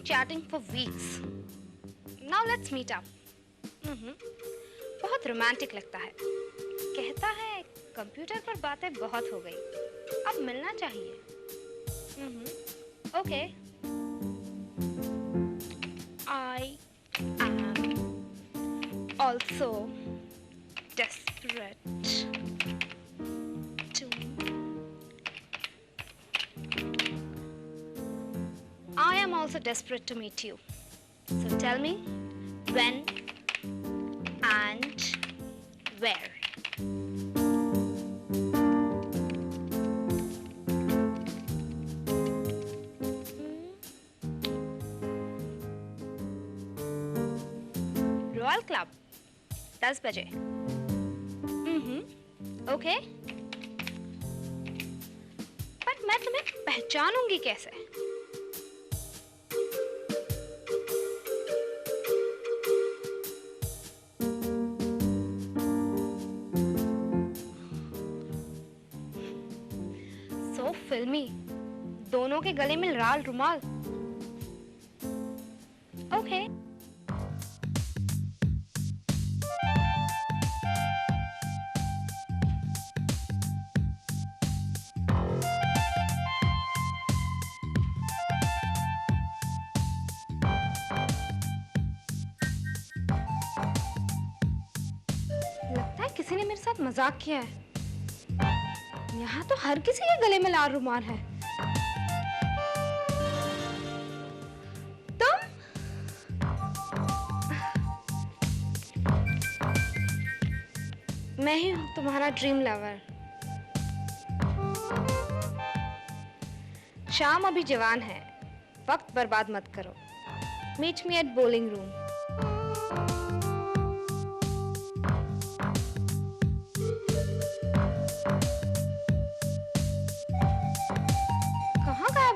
chatting for weeks. Now let's meet up. बहुत romantic लगता है. कहता है कंप्यूटर पर बातें बहुत हो गई, अब मिलना चाहिए. Okay. I am also desperate to. I am also desperate to meet you. So tell me when and where. Royal club 10 बजे. ओके. बट मैं तुम्हें पहचानूंगी कैसे? सो फिल्मी, दोनों के गले में लाल रुमाल. ओके. किसी ने मेरे साथ मजाक किया है. यहाँ तो हर किसी के गले में लाल रुमाल है. तुम? मैं ही हूँ तुम्हारा ड्रीम लवर. शाम अभी जवान है, वक्त बर्बाद मत करो. Meet me at bowling room.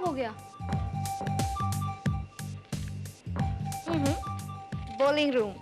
हो गया. Bowling room.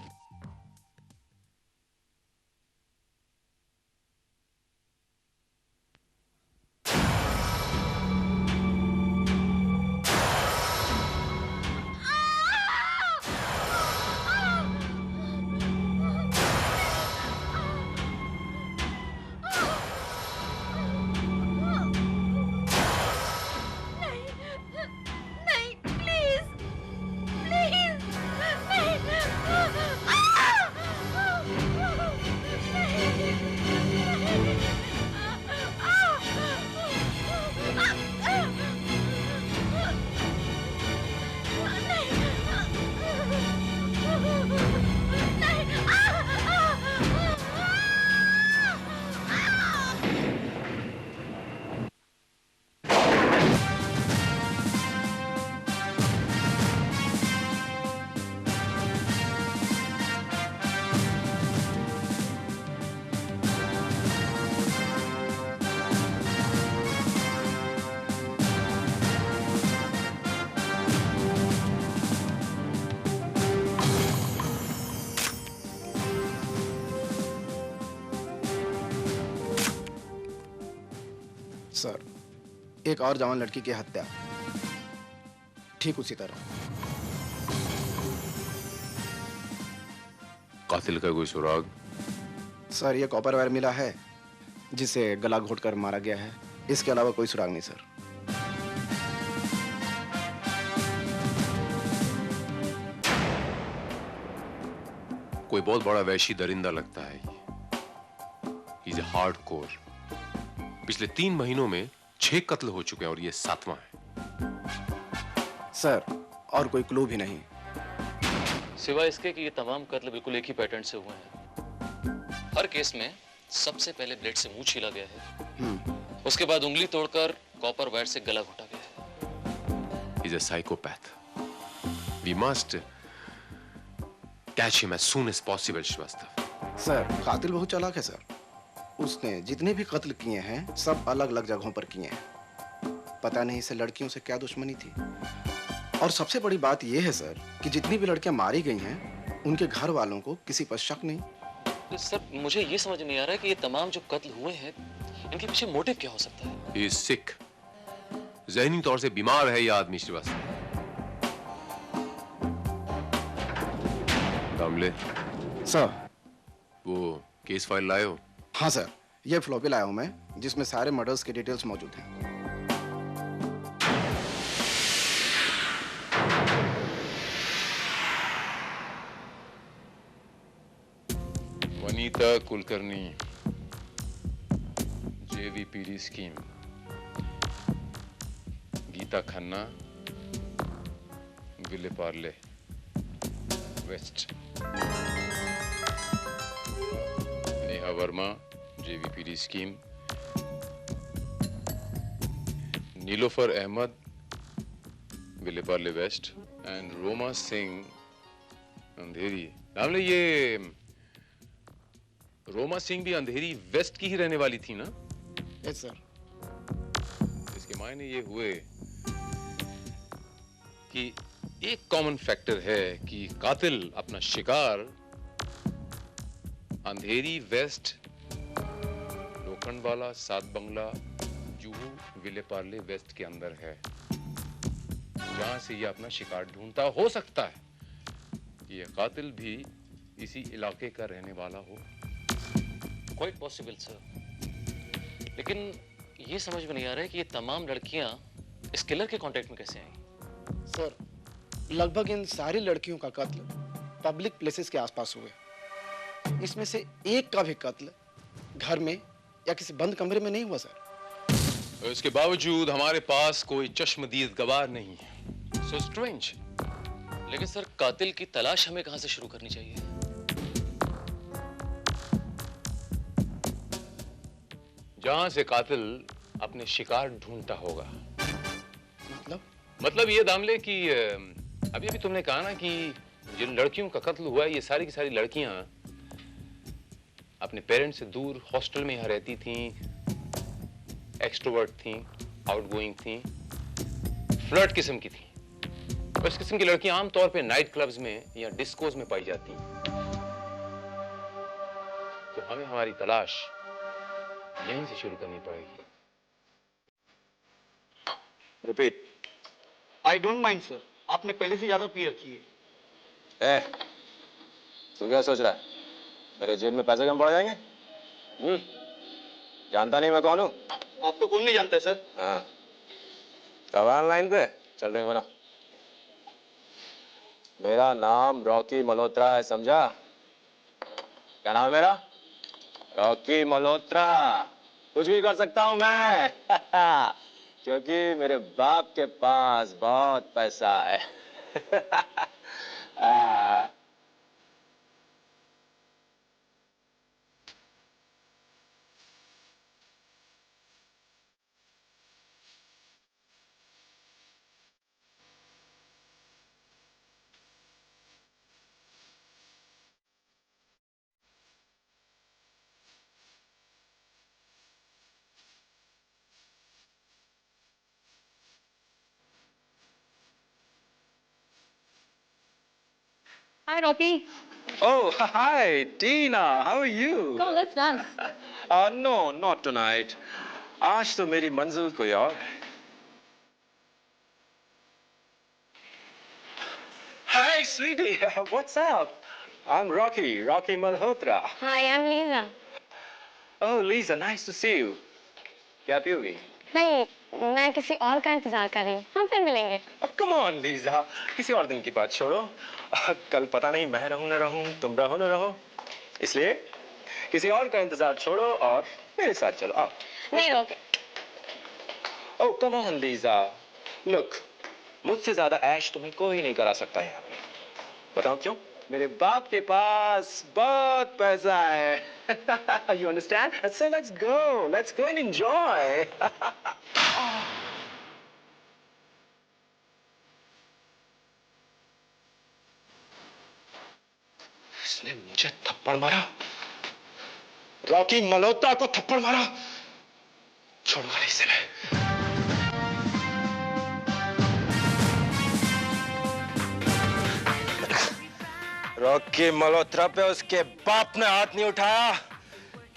सर, एक और जवान लड़की की हत्या ठीक उसी तरह. कातिल का कोई सुराग? सर, ये कॉपर वायर मिला है जिसे गला घोटकर मारा गया है. इसके अलावा कोई सुराग नहीं सर. कोई बहुत बड़ा वैशी दरिंदा लगता है. He's a hardcore. पिछले 3 महीनों में 6 कत्ल हो चुके हैं और ये 7वां है. सर, और कोई क्लू भी नहीं सिवाय इसके कि ये तमाम कत्ल बिल्कुल एक ही पैटर्न से हुए हैं. हर केस में सबसे पहले ब्लेड से मुंह छीला गया है. उसके बाद उंगली तोड़कर कॉपर वायर से गला घोटा गया है. He's a psychopath. We must catch him as soon as possible, Shrivastava. Sir, कातिल बहुत चालाक है सर. उसने जितने भी कत्ल किए हैं सब अलग अलग जगहों पर किए हैं. पता नहीं इसे लड़कियों से क्या दुश्मनी थी. और सबसे बड़ी बात यह है सर कि जितनी भी लड़कियां मारी गई हैं उनके घर वालों को किसी पर शक नहीं. तो सर, मुझे ये समझ नहीं आ रहा है कि ये तमाम जो कत्ल हुए हैं इनके पीछे मोटिव क्या हो सकता है. He is sick. ज़हनी तौर से बीमार है ये आदमी श्रीवास्तव. दामले, सर। वो केस फाइल लाए हो? हाँ सर, ये फ्लॉपी लाया हूँ मैं, जिसमें सारे मर्डर्स के डिटेल्स मौजूद हैं। Vanita Kulkarni, JVPD scheme, Geeta Khanna, Vile Parle west, Neha Verma, JVPD scheme, Nilofar Ahmed, Vile Parle west, and Roma Singh Andheri. हमने ये रोमा सिंह भी अंधेरी वेस्ट की ही रहने वाली थी ना? Yes sir. इसके मायने ये हुए कि एक कॉमन फैक्टर है कि कातिल अपना शिकार अंधेरी वेस्ट, लोखंडवाला, सात बंगला, जुहू, विले पार्ले वेस्ट के अंदर है, जहां से ये अपना शिकार ढूंढता हो सकता है कि ये कातिल भी इसी इलाके का रहने वाला हो। क्वाइट पॉसिबल सर, लेकिन ये समझ में नहीं आ रहा है कि ये तमाम लड़कियां इस किलर के कांटेक्ट में कैसे आई। सर, लगभग इन सारी लड़कियों का कत्ल पब्लिक प्लेसेस के आसपास हुए। इसमें से एक का भी कत्ल घर में या किसी बंद कमरे में नहीं हुआ सर। इसके बावजूद हमारे पास कोई चश्मदीद गवाह नहीं है। So strange. लेकिन सर, कातिल की तलाश हमें कहां से शुरू करनी चाहिए? जहां से कातिल अपने शिकार ढूंढता होगा। मतलब ये दामले कि अभी अभी तुमने कहा ना कि जिन लड़कियों का कत्ल हुआ है, ये सारी की सारी लड़कियां अपने पेरेंट्स से दूर हॉस्टल में यहाँ रहती थीं, एक्सट्रोवर्ट थीं, आउटगोइंग थीं, फ्लर्ट किस्म की थीं। और इस किस्म की लड़कियां आमतौर पे नाइट क्लब्स में या डिस्कोज में पाई जाती हैं। तो हमें हमारी तलाश यहीं से शुरू करनी पड़ेगी। Repeat. I don't mind sir, आपने पहले से ज्यादा पी रखी है। तू क्या सोच रहा है? मेरे जेब में पैसे कम पड़ जाएंगे? जानता नहीं मैं कौन हूँ? आपको कौन नहीं जानता है सर? हाँ, कब ऑनलाइन पे चल रहे हो ना? मेरा नाम रॉकी मल्होत्रा है, समझा? क्या नाम है मेरा? रॉकी मल्होत्रा। कुछ भी कर सकता हूँ मैं क्योंकि मेरे बाप के पास बहुत पैसा है Hi, Rocky. Oh, hi, Tina. How are you? Come, let's dance. No, not tonight. आज तो मेरी मंजिल कोई और है. Hi, sweetie. What's up? I'm Rocky Malhotra. Hi, I'm Lisa. Oh, Lisa, nice to see you. क्या पियोगी? नहीं, मैं किसी और का इंतजार कर रही हूँ. हम फिर मिलेंगे. Come on, Lisa. किसी और दिन की बात छोड़ो. कल पता नहीं मैं रहूँ न रहूँ, तुम रहो न रहो. इसलिए किसी और का इंतजार छोड़ो और मेरे साथ चलो. आओ. नहीं रोके. Oh, come on, Lisa. Look, मुझसे ज्यादा ऐश तुम्हें कोई नहीं करा सकता यहाँ पे. बताओ क्यों? मेरे बाप के पास बहुत पैसा है. You understand? So let's go and enjoy. इसने मुझे थप्पड़ मारा. रॉकी मल्होत्रा को थप्पड़ मारा. छोड़ूंगा नहीं इसे मैं. रॉकी मल्होत्रा पे उसके बाप ने हाथ नहीं उठाया.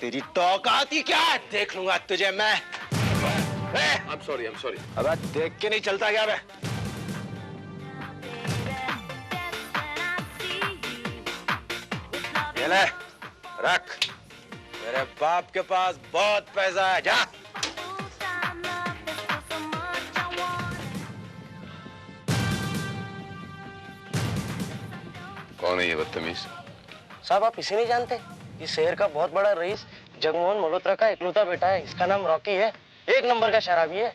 तेरी औकात ही क्या? देख लूंगा तुझे मैं. I'm sorry. अबे देख के नहीं चलता क्या बे? ये ले, रख। मेरे बाप के पास बहुत पैसा है, जा। कौन है ये बदतमीज? साहब आप इसे नहीं जानते? इस शहर का बहुत बड़ा रईस जगमोहन मल्होत्रा का इकलौता बेटा है। इसका नाम रॉकी है, एक नंबर का शराबी है।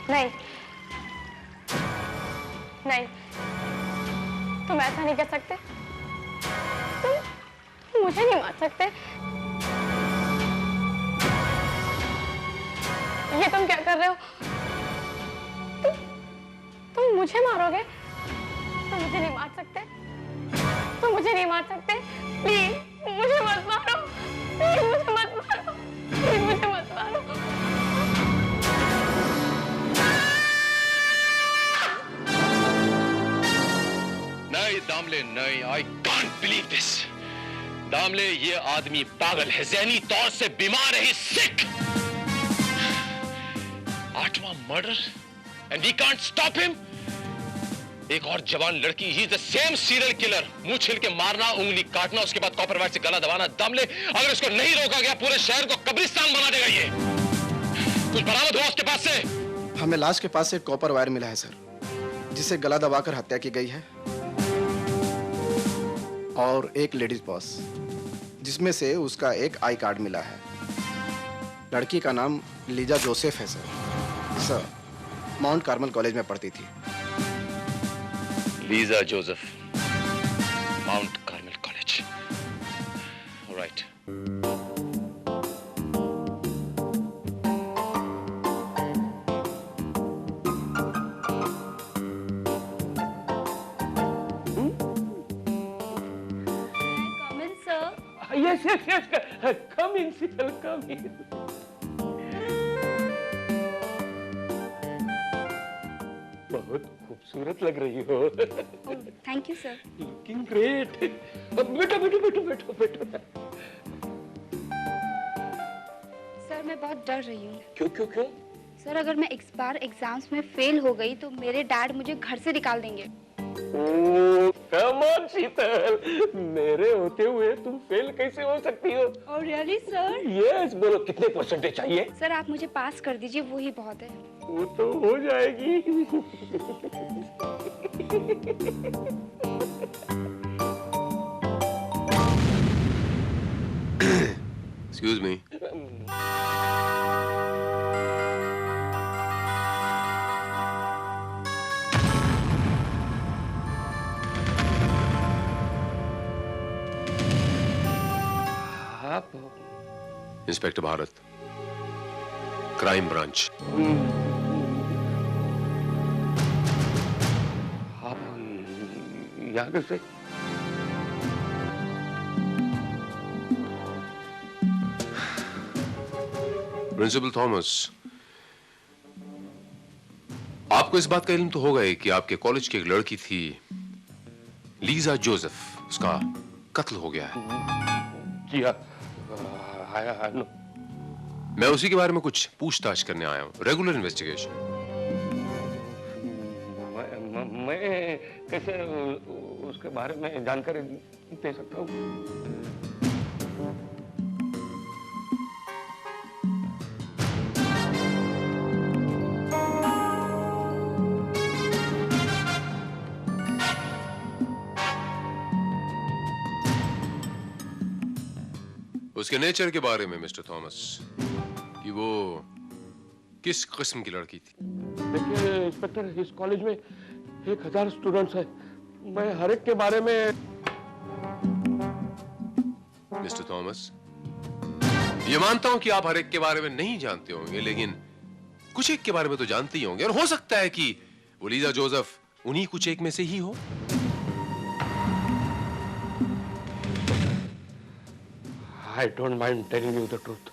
नहीं नहीं, तुम ऐसा नहीं कर सकते। तुम मुझे नहीं मार सकते। ये तुम क्या कर रहे हो? तुम मुझे मारोगे? तुम मुझे नहीं मार सकते। तुम मुझे नहीं मार सकते। प्लीज मुझे मत मारो। प्लीज मुझे मत मारो। प्लीज मुझे मत मारो। नहीं दामले नहीं, I can't believe this. Damle ये आदमी पागल है, ज़हनी तौर से बीमार है, सिक। 8वां murder and we can't stop him. एक और जवान लड़की, he is the same serial killer. मुंह छिल के मारना, उंगली काटना, उसके बाद कॉपर वायर से गला दबाना। दामले अगर इसको नहीं रोका गया पूरे शहर को कब्रिस्तान बना देगा ये। कुछ बरामद हुआ उसके पास से? हमें लाश के पास से कॉपर वायर मिला है सर, जिसे गला दबाकर हत्या की गई है, और एक लेडीज पर्स जिसमें से उसका एक आई कार्ड मिला है। लड़की का नाम लीजा जोसेफ है सर, माउंट कार्मल कॉलेज में पढ़ती थी। Lisa Joseph, mount Carmel college, right. Yes, yes, yes. Come in, Sital, come in. बहुत खूबसूरत लग रही हो। Thank you sir. Looking great. बैठो, बैठो, बैठो, बैठो, बैठो। सर मैं बहुत डर रही हूँ। क्यों, क्यों, क्यों? सर अगर मैं इस बार एग्जाम्स में फेल हो गई तो मेरे डैड मुझे घर से निकाल देंगे। Come on, शीतल, मेरे होते हुए तुम फेल कैसे हो सकती हो? Oh really sir? Yes, बोलो कितने परसेंटेज चाहिए? सर आप मुझे पास कर दीजिए, वो ही बहुत है। वो तो हो जाएगी। Excuse me. आप इंस्पेक्टर भारत, क्राइम ब्रांच। आप यहाँ कैसे? प्रिंसिपल थॉमस, आपको इस बात का इल्म तो होगा ही कि आपके कॉलेज की एक लड़की थी लीजा जोसेफ, उसका कत्ल हो गया है। जी हाँ, मैं उसी के बारे में कुछ पूछताछ करने आया हूँ, रेगुलर इन्वेस्टिगेशन। मैं कैसे उसके बारे में जानकारी दे सकता हूँ? उसके नेचर के बारे में मिस्टर थॉमस, कि वो किस किस्म की लड़की थी? देखिए इंस्पेक्टर, इस कॉलेज में 1000 स्टूडेंट्स हैं। मैं हर एक के बारे में। मिस्टर थॉमस, ये मानता हूं कि आप हर एक के बारे में नहीं जानते होंगे, लेकिन कुछ एक के बारे में तो जानते ही होंगे, और हो सकता है कि वो लीजा जोसेफ उन्हीं कुछ एक में से ही हो? I don't mind telling you the truth.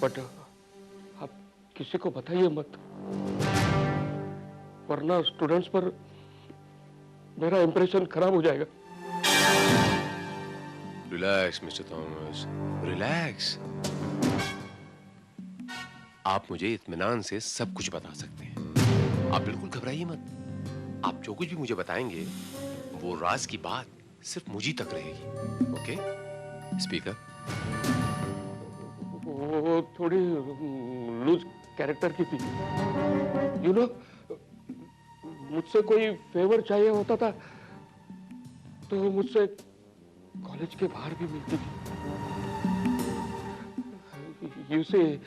But आप किसी को बताइए मत, वरना स्टूडेंट्स पर मेरा इंप्रेशन खराब हो जाएगा। Relax mister Thomas, relax. आप मुझे इत्मीनान से सब कुछ बता सकते हैं। आप बिल्कुल घबराइए मत। आप जो कुछ भी मुझे बताएंगे वो राज की बात सिर्फ मुझी तक रहेगी। ओके? स्पीकर। वो थोड़ी लूज कैरेक्टर की थी। यू नो, मुझसे कोई फेवर चाहिए होता था तो मुझसे कॉलेज के बाहर भी मिलती थी। You see,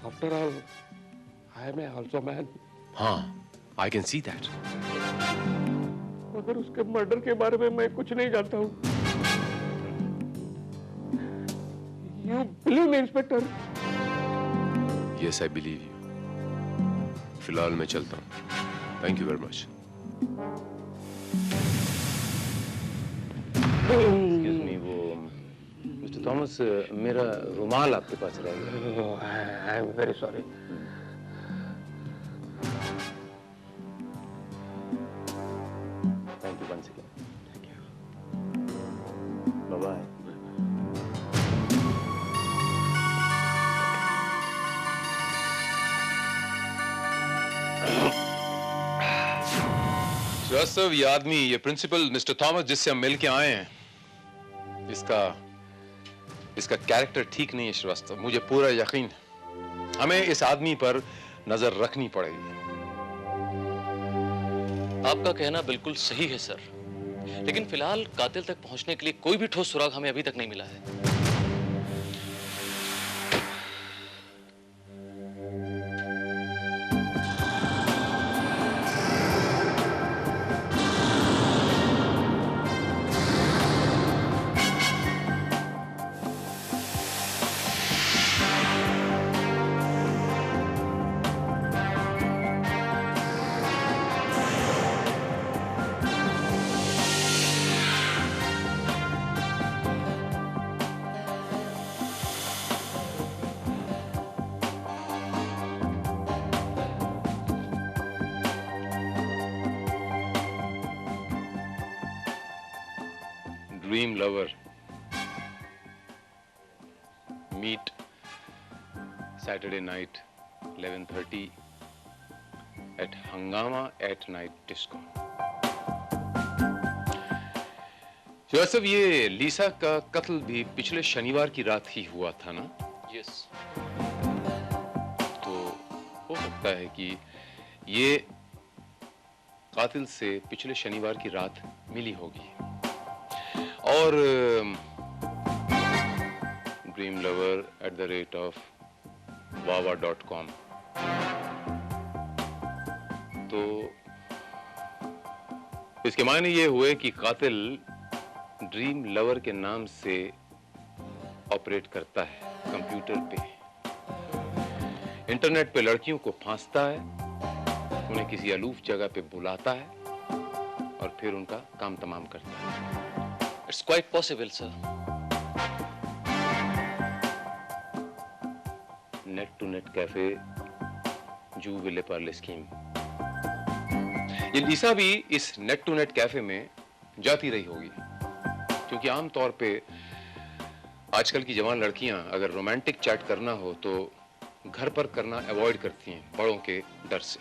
after all, I am also man. हाँ, I can see that. मगर उसके मर्डर के बारे में मैं कुछ नहीं जानता हूँ। You believe me, inspector? Yes, I believe you. फिलहाल मैं चलता हूँ। Thank you very much. Excuse me, वो मिस्टर थॉमस, मेरा रुमाल आपके पास रह गया। I am very sorry. Thank you once again. Thank you. Bye-bye. Srivastava, ये आदमी, ये प्रिंसिपल मिस्टर थॉमस जिससे हम मिल के आए हैं, इसका कैरेक्टर ठीक नहीं है श्रीवास्तव। मुझे पूरा यकीन है। हमें इस आदमी पर नजर रखनी पड़ेगी। आपका कहना बिल्कुल सही है सर, लेकिन फिलहाल कातिल तक पहुंचने के लिए कोई भी ठोस सुराग हमें अभी तक नहीं मिला है। Dream Lover. Meet Saturday night, 11:30 at Hangama at Night Disco. Joseph, ये लीसा का कत्ल भी पिछले शनिवार की रात ही हुआ था ना? यस। तो हो सकता है कि ये कातिल से पिछले शनिवार की रात मिली होगी और dreamlover@wawa.com। तो इसके मायने ये हुए कि कातिल ड्रीम लवर के नाम से ऑपरेट करता है कंप्यूटर पे, इंटरनेट पे लड़कियों को फांसता है, उन्हें किसी अलूफ जगह पे बुलाता है और फिर उनका काम तमाम करता है। It's quite possible, sir. Net to net cafe, Juhu Vile Parle scheme. ये लीसा भी इस नेट टू नेट कैफे में जाती रही होगी, क्योंकि आमतौर पे आजकल की जवान लड़कियां अगर रोमांटिक चैट करना हो तो घर पर करना अवॉइड करती हैं बड़ों के डर से।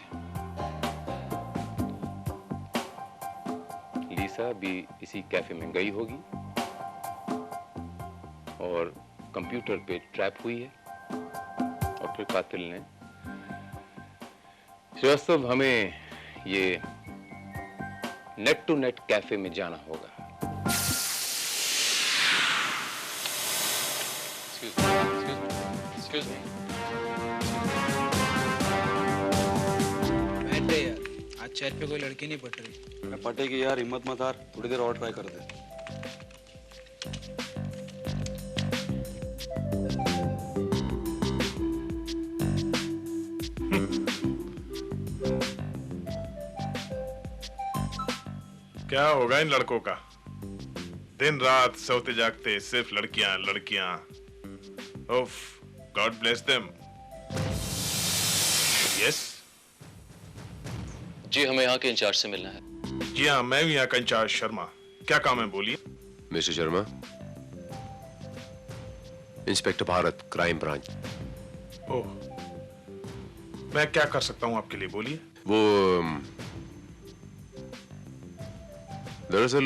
लीसा भी इसी कैफे में गई होगी और कंप्यूटर पे ट्रैप हुई है और फिर कातिल ने। श्रीवास्तव, हमें ये नेट टू नेट कैफे में जाना होगा। Excuse me. बैठ गए यार, आज चैट पे कोई लड़की नहीं पट रही। पटेगी यार, हिम्मत मत हार, थोड़ी देर और ट्राई कर दे। क्या होगा इन लड़कों का? दिन रात सोते जागते सिर्फ लड़कियां लड़कियां। उफ, गॉड ब्लेस देम। यस जी, हमें यहाँ के इंचार्ज से मिलना है। जी हाँ, मैं भी यहाँ का इंचार्ज शर्मा। क्या काम है, बोलिए। Mister Sharma, inspector Bharat, crime branch. Oh, मैं क्या कर सकता हूँ आपके लिए, बोलिए। वो दरअसल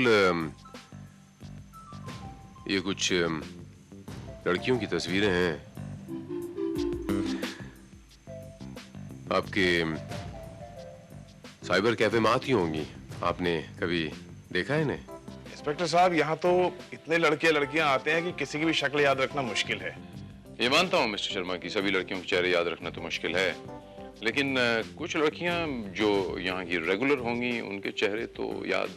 ये कुछ लड़कियों की तस्वीरें हैं। आपके साइबर कैफे में आती होंगी, आपने कभी देखा है इन्हें? इंस्पेक्टर साहब, यहाँ तो इतने लड़के लड़कियां आते हैं कि किसी की भी शक्ल याद रखना मुश्किल है। ये मानता हूँ मिस्टर शर्मा कि सभी लड़कियों के चेहरे याद रखना तो मुश्किल है, लेकिन कुछ लड़कियां जो यहाँ की रेगुलर होंगी उनके चेहरे तो याद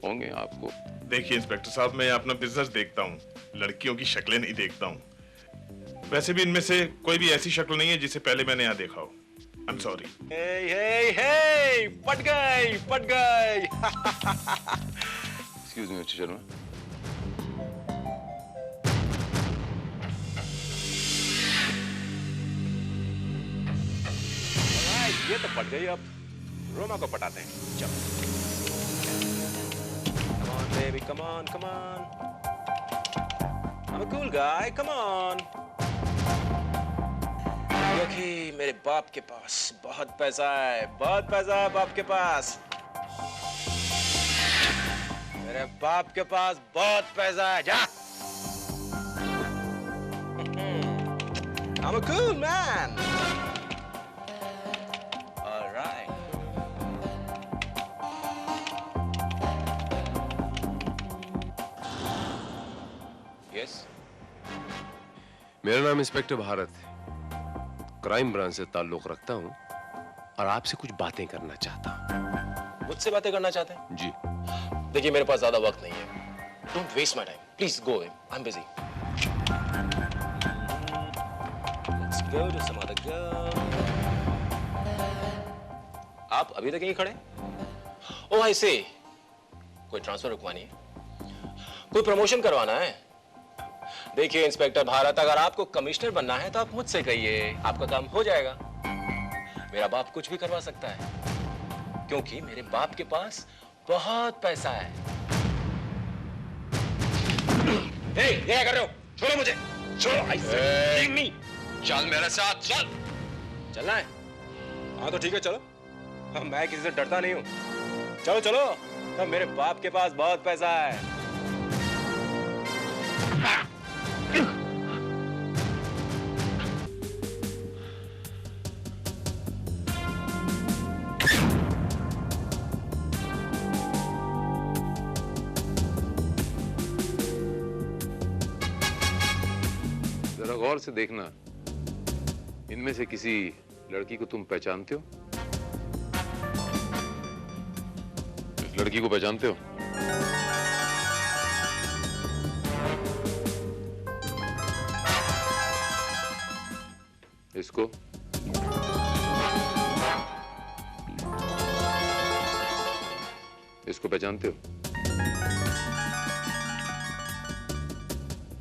होंगे आपको। देखिए इंस्पेक्टर साहब, मैं अपना बिजनेस देखता हूँ, लड़कियों की शक्लें नहीं देखता हूँ। वैसे भी इनमें से कोई भी ऐसी शक्ल नहीं है जिसे पहले मैंने यहाँ देखा हो। I'm sorry. Hey, पट गई। Excuse me, mister Sharma. ये तो पट गई, अब रोमा को पटाते हैं। चलो। Come on, baby, come on, come on. I'm a cool guy, come on. क्योंकि मेरे बाप के पास बहुत पैसा है, बहुत पैसा है बाप के पास। मेरे बाप के पास बहुत पैसा है, जा। I'm a cool man. All right. Yes. मेरा नाम इंस्पेक्टर भारत है, क्राइम ब्रांच से ताल्लुक रखता हूँ और आपसे कुछ बातें करना चाहता हूँ। मुझसे बातें करना चाहते हैं? जी। देखिए, मेरे पास ज्यादा वक्त नहीं है। Don't waste my time. Please go away. I'm busy. Let's go to some other girl. आप अभी तक यहीं खड़े? Oh, I see. कोई ट्रांसफर रुकवानी है? कोई प्रमोशन करवाना है? देखिए इंस्पेक्टर भारत, अगर आपको कमिश्नर बनना है तो आप मुझसे कहिए, आपका काम हो जाएगा। मेरा बाप कुछ भी करवा सकता है, क्योंकि मेरे बाप के पास बहुत पैसा है। हे, ये क्या कर रहे हो? छोड़ो मुझे, छोड़ो। I said, leave me. चल मेरे साथ, चल। चलना है? हाँ तो ठीक है, चलो। हाँ, मैं किसी से डरता नहीं हूँ। चलो चलो, तो मेरे बाप के पास बहुत पैसा है। जरा गौर से देखना, इनमें से किसी लड़की को तुम पहचानते हो? इस लड़की को पहचानते हो? इसको? इसको पहचानते हो?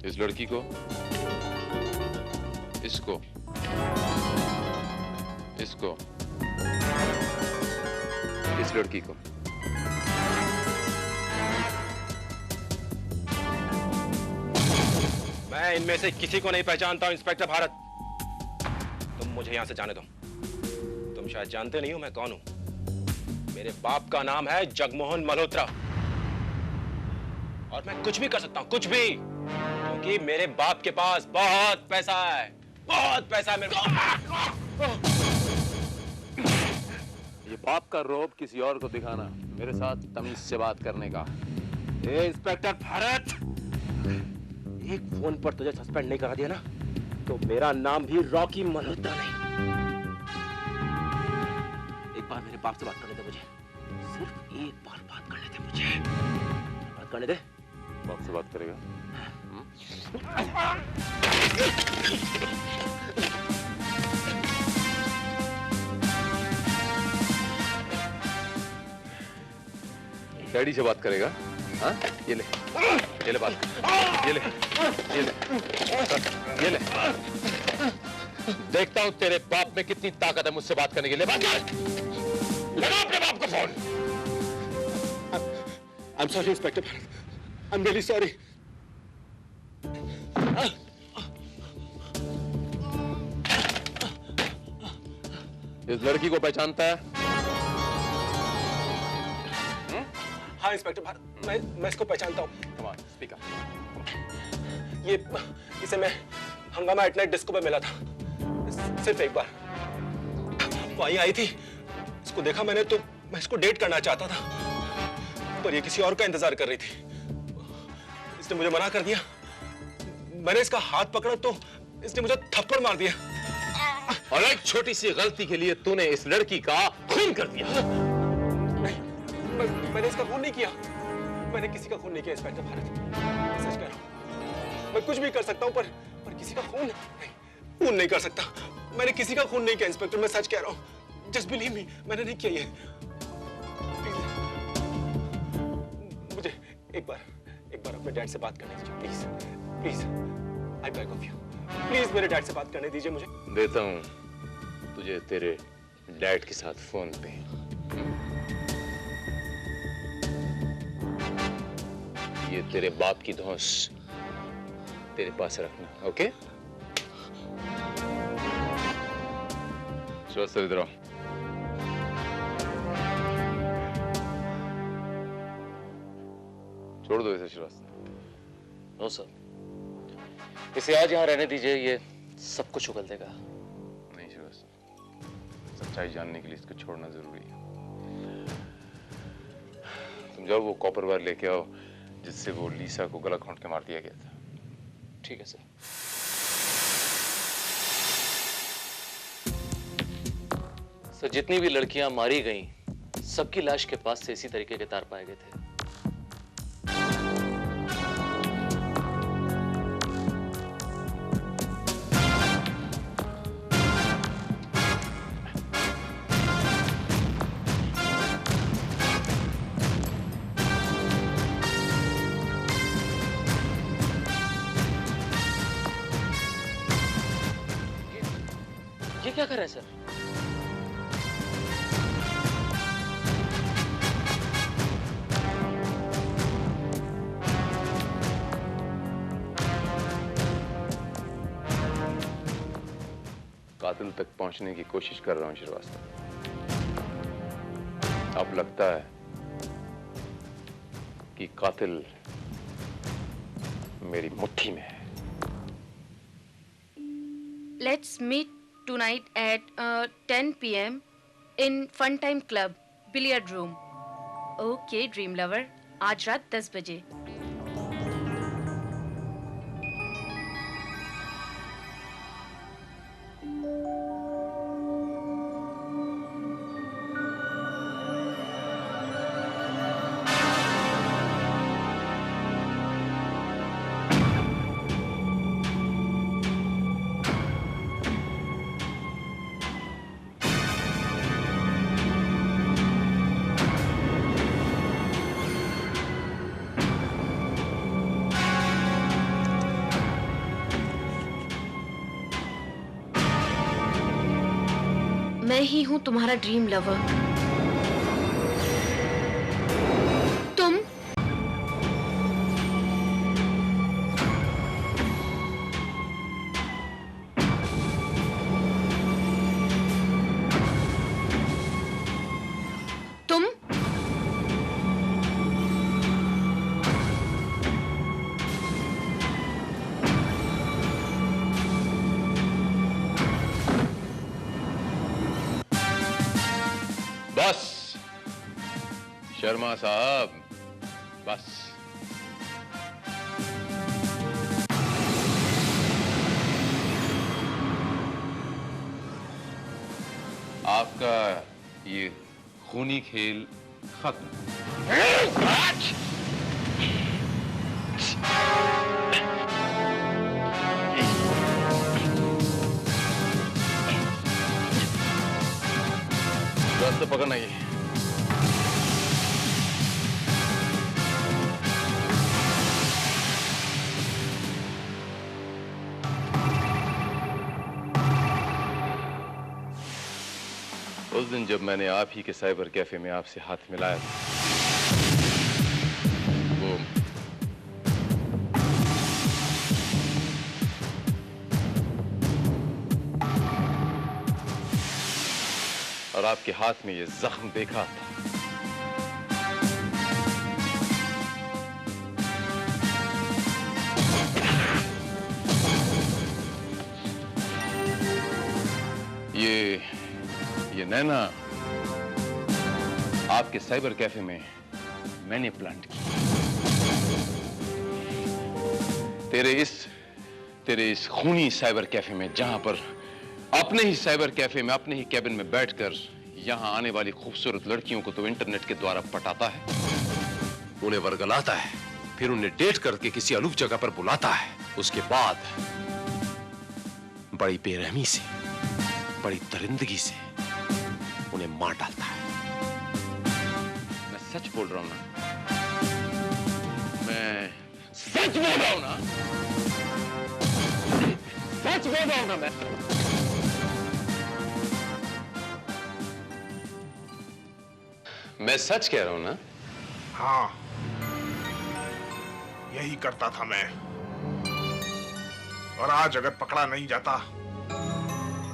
इस लड़की को? इसको? इसको? इस लड़की को? मैं इनमें से किसी को नहीं पहचानता हूं इंस्पेक्टर भारत। तुम मुझे यहां से जाने दो। तुम शायद जानते नहीं हो मैं कौन हूं। मेरे बाप का नाम है जगमोहन मल्होत्रा, और मैं कुछ भी कर सकता हूं, कुछ भी, क्योंकि मेरे बाप के पास बहुत पैसा है, बहुत पैसा है मेरे पास। ये बाप का रौब किसी और को दिखाना, मेरे साथ तमीज से बात करने का। ए इंस्पेक्टर भारत, एक फोन पर तुझे सस्पेंड नहीं करा दिया ना, तो मेरा नाम भी रॉकी मल्होत्रा नहीं। एक बार मेरे बाप से बात करने दे मुझे, सिर्फ एक बार बात करने दे मुझे, बात करने दे। बाप से बात करेगा? डैडी से बात करेगा? हाँ, ये ले बात, ये ले, ये ले। देखता हूँ तेरे बाप में कितनी ताकत है मुझसे बात करने के लिए। बात कर, लगा अपने बाप को phone. I'm sorry, inspector. I'm really sorry. इस लड़की को पहचानता है? हाँ इंस्पेक्टर भारत, मैं इसको पहचानता हूँ। Come on, speak up. इसे मैं हंगामा एट नाइट डिस्को पे मिला था, सिर्फ एक बार। वो आई थी, इसको देखा मैंने तो मैं इसको डेट करना चाहता था, पर ये किसी और का इंतजार कर रही थी। इसने मुझे मना कर दिया। मैंने इसका हाथ पकड़ा तो इसने मुझे थप्पड़ मार दिया। और एक छोटी सी गलती के लिए तूने इस लड़की का खून कर दिया। नहीं, मैंने इसका खून नहीं किया। मैंने किसी का खून नहीं किया इंस्पेक्टर भारत, सच कह रहा हूँ। मैं कुछ भी कर सकता हूँ, पर किसी का खून नहीं कर सकता। मैंने किसी का खून नहीं किया इंस्पेक्टर, मैं सच कह रहा हूँ। जस्ट बिलीव मी, मैंने नहीं किया ये। मुझे एक बार अपने डैड से बात करने दीजिए, please please. I beg of you, please मेरे डैड से बात करने दीजिए मुझे। देता हूँ तुझे तेरे डैड के साथ फोन पे। ये तेरे बाप की धौंस तेरे पास रखना, ओके? श्रीवास्तव इधर आओ। छोड़ दो इसे श्रीवास्तव। नो सर, इसे आज यहाँ रहने दीजिए, ये सब कुछ उगल देगा। नहीं श्रीवास्तव, सच्चाई जानने के लिए इसको छोड़ना जरूरी है। तुम जाओ वो कॉपर वायर लेके आओ जिससे वो लीसा को गला घोंट के मार दिया गया था। ठीक है सर। सर, जितनी भी लड़कियां मारी गईं, सबकी लाश के पास से इसी तरीके के तार पाए गए थे। ये क्या कर रहे हैं सर? कातिल तक पहुंचने की कोशिश कर रहा हूं श्रीवास्तव। अब लगता है कि कातिल मेरी मुट्ठी में है। Let's meet tonight at 10 p.m. in Fun Time Club, Billiard Room. Okay, Dream Lover. आज रात 10 बजे। मैं ही हूं तुम्हारा ड्रीम लवर। तुम बस शर्मा साहब, बस। आपका ये खूनी खेल खत्म। रास्ता पकड़ना ही। दिन जब मैंने आप ही के साइबर कैफे में आपसे हाथ मिलाया था, वो और आपके हाथ में ये जख्म देखा था। ये नैना आपके साइबर कैफे में मैंने प्लांट की। तेरे इस खूनी साइबर कैफे में, जहां पर अपने ही साइबर कैफे में, अपने ही कैबिन में बैठकर यहां आने वाली खूबसूरत लड़कियों को तो इंटरनेट के द्वारा पटाता है, उन्हें वर्गलाता है, फिर उन्हें डेट करके किसी अलूप जगह पर बुलाता है। उसके बाद बड़ी बेरहमी से, बड़ी दरिंदगी से उन्हें मार डालता है। मैं सच बोल रहा हूं ना, मैं सच बोल रहा हूं ना, सच बोल रहा हूं ना मैं सच कह रहा हूं ना। हाँ, यही करता था मैं। और आज अगर पकड़ा नहीं जाता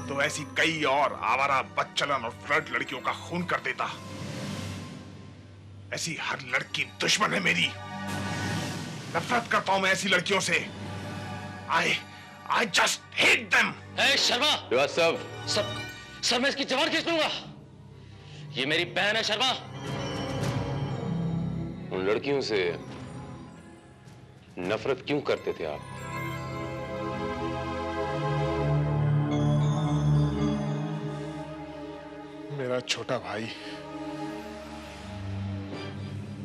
तो ऐसी कई और आवारा, बदचलन और फ्लर्ट लड़कियों का खून कर देता। ऐसी हर लड़की दुश्मन है मेरी। नफरत करता हूं मैं ऐसी लड़कियों से। I just hate them। Sharma sir मैं इसकी जबान खींच लूंगा। ये मेरी बहन है शर्मा। उन लड़कियों से नफरत क्यों करते थे आप? मेरा छोटा भाई,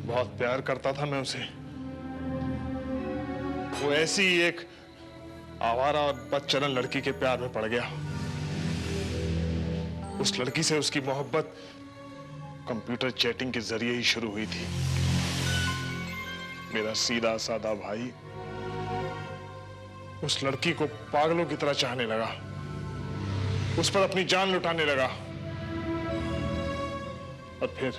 बहुत प्यार करता था मैं उसे। वो ऐसी एक आवारा और बदचलन लड़की के प्यार में पड़ गया। उस लड़की से उसकी मोहब्बत कंप्यूटर चैटिंग के जरिए ही शुरू हुई थी। मेरा सीधा साधा भाई उस लड़की को पागलों की तरह चाहने लगा, उस पर अपनी जान लुटाने लगा। और फिर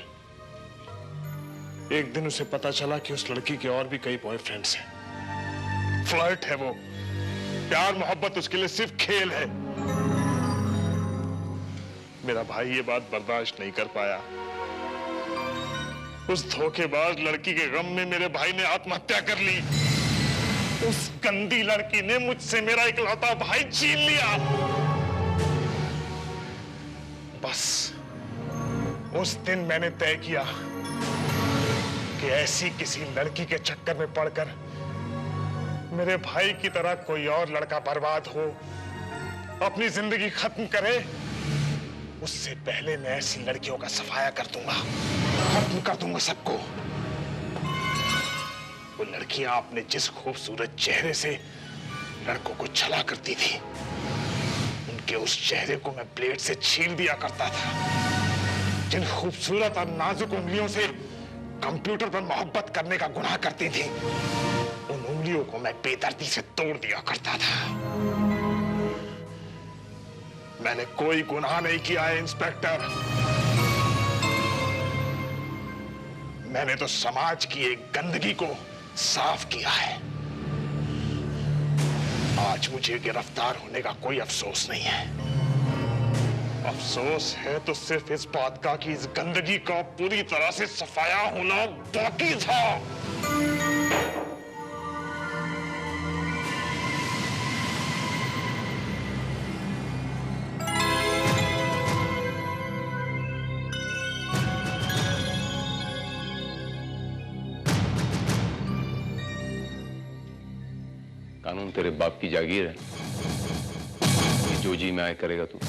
एक दिन उसे पता चला कि उस लड़की के और भी कई बॉयफ्रेंड्स हैं। फ्लर्ट है वो, प्यार मोहब्बत उसके लिए सिर्फ खेल है। मेरा भाई ये बात बर्दाश्त नहीं कर पाया। उस धोखेबाज लड़की के गम में मेरे भाई ने आत्महत्या कर ली। उस गंदी लड़की ने मुझसे मेरा इकलौता भाई छीन लिया। बस उस दिन मैंने तय किया कि ऐसी किसी लड़की के चक्कर में पड़कर मेरे भाई की तरह कोई और लड़का बर्बाद हो, अपनी जिंदगी खत्म करे, उससे पहले मैं ऐसी लड़कियों का सफाया कर दूंगा, खत्म कर दूंगा सबको। वो लड़कियां अपने जिस खूबसूरत चेहरे से लड़कों को छला करती थी, उनके उस चेहरे को मैं ब्लेड से छील दिया करता था। जिन खूबसूरत और नाजुक उंगलियों से कंप्यूटर पर मोहब्बत करने का गुनाह करती थी, उन उंगलियों को मैं बेदर्दी से तोड़ दिया करता था। मैंने कोई गुनाह नहीं किया है इंस्पेक्टर। मैंने तो समाज की एक गंदगी को साफ किया है। आज मुझे गिरफ्तार होने का कोई अफसोस नहीं है। अफसोस है तो सिर्फ इस बात का कि इस गंदगी का पूरी तरह से सफाया होना बाकी था। कानून तेरे बाप की जागीर है, जो जी में आए करेगा तू।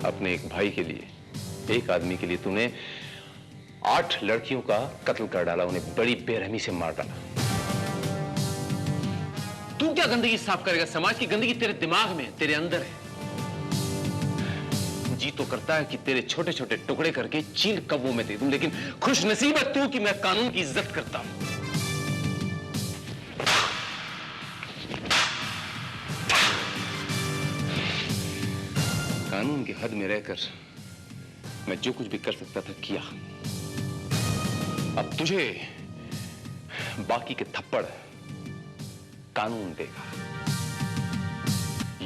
अपने एक भाई के लिए, एक आदमी के लिए तूने 8 लड़कियों का कत्ल कर डाला, उन्हें बड़ी बेरहमी से मार डाला। तू क्या गंदगी साफ करेगा? समाज की गंदगी तेरे दिमाग में, तेरे अंदर है। जी तो करता है कि तेरे छोटे छोटे टुकड़े करके चील कब्बों में दे दूं, लेकिन खुश नसीब है तू कि मैं कानून की इज्जत करता हूं। हद में रहकर मैं जो कुछ भी कर सकता था किया। अब तुझे बाकी के थप्पड़ कानून देगा।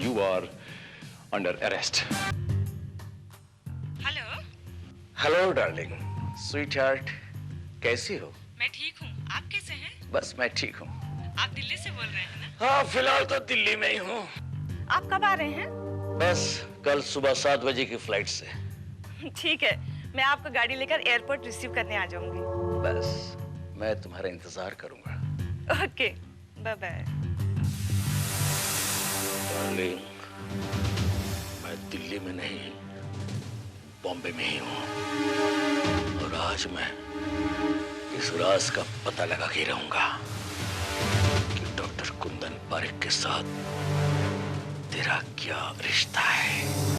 You are under arrest. Hello. Hello darling, sweetheart, कैसी हो? मैं ठीक हूँ, आप कैसे हैं? बस मैं ठीक हूँ। आप दिल्ली से बोल रहे हैं ना? हाँ, फिलहाल तो दिल्ली में ही हूँ। आप कब आ रहे हैं? बस कल सुबह 7 बजे की फ्लाइट से। ठीक है, मैं आपको गाड़ी लेकर एयरपोर्ट रिसीव करने आ जाऊंगी। बस मैं तुम्हारा इंतजार करूंगा। Okay, bye bye. डार्लिंग, मैं दिल्ली में नहीं, बॉम्बे में ही हूँ। और आज मैं इस राज का पता लगा के रहूंगा कि डॉक्टर कुंदन पारेख के साथ तेरा क्या रिश्ता है।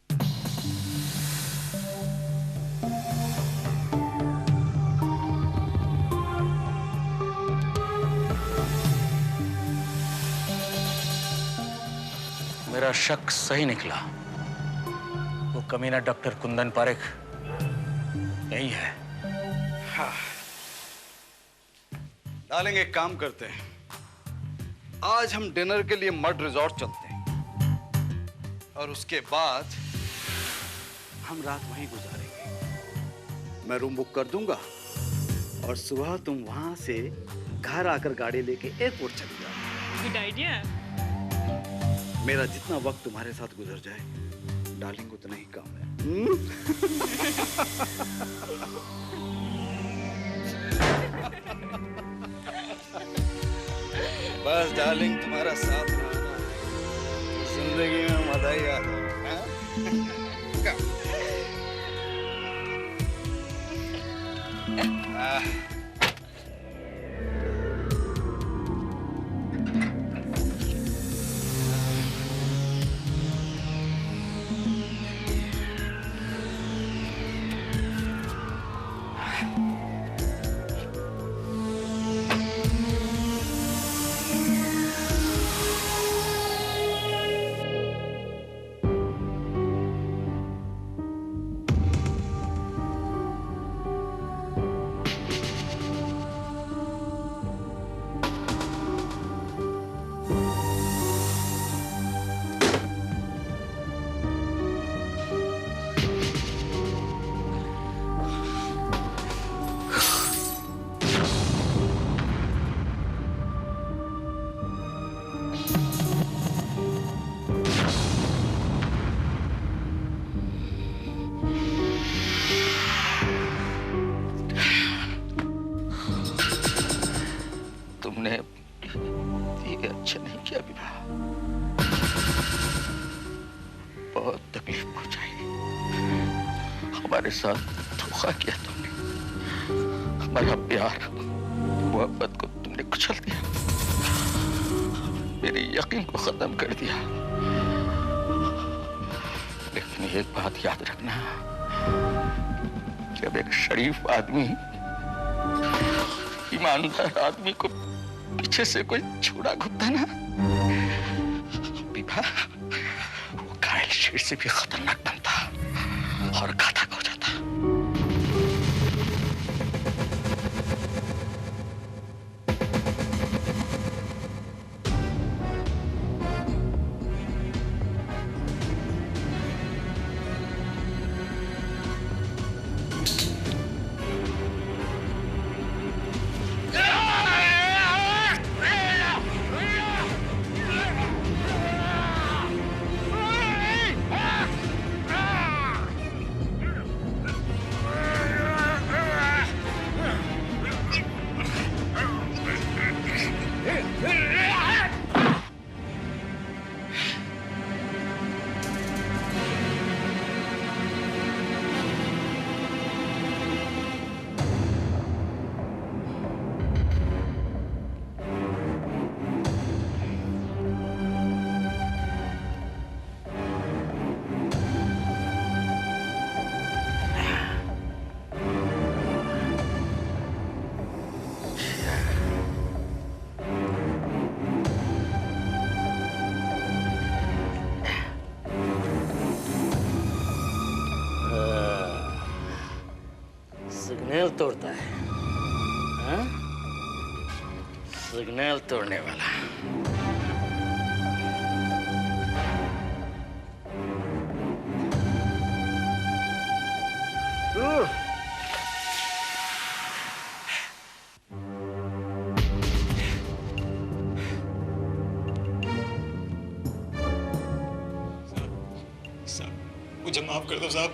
मेरा शक सही निकला। वो कमीना डॉक्टर कुंदन पारेख यही है। हाँ। डालेंगे, एक काम करते हैं, आज हम डिनर के लिए मड रिजॉर्ट चलते हैं और उसके बाद हम रात वहीं गुजारेंगे। मैं रूम बुक कर दूंगा और सुबह तुम वहां से घर आकर गाड़ी लेके एयरपोर्ट चली जाओ। Good idea. मेरा जितना वक्त तुम्हारे साथ गुजर जाए डार्लिंग उतना ही काम है। बस डार्लिंग, तुम्हारा साथ रहना जिंदगी में मजा ही आता है। हमारे साथ धोखा किया तुमने। हमारा प्यार, मोहब्बत को तुमने कुचल दिया, मेरे यकीन को खत्म कर दिया। लेकिन एक बात याद रखना, जब एक शरीफ आदमी, ईमानदार आदमी को पीछे से कोई छुरा घुसता ना, विभा, वो घायल शेर से भी खतरनाक बनता और घातक हो जाता। सिग्नल तोड़ता है, हाँ? सिग्नल तोड़ने वाला। मुझे माफ कर दो साहब।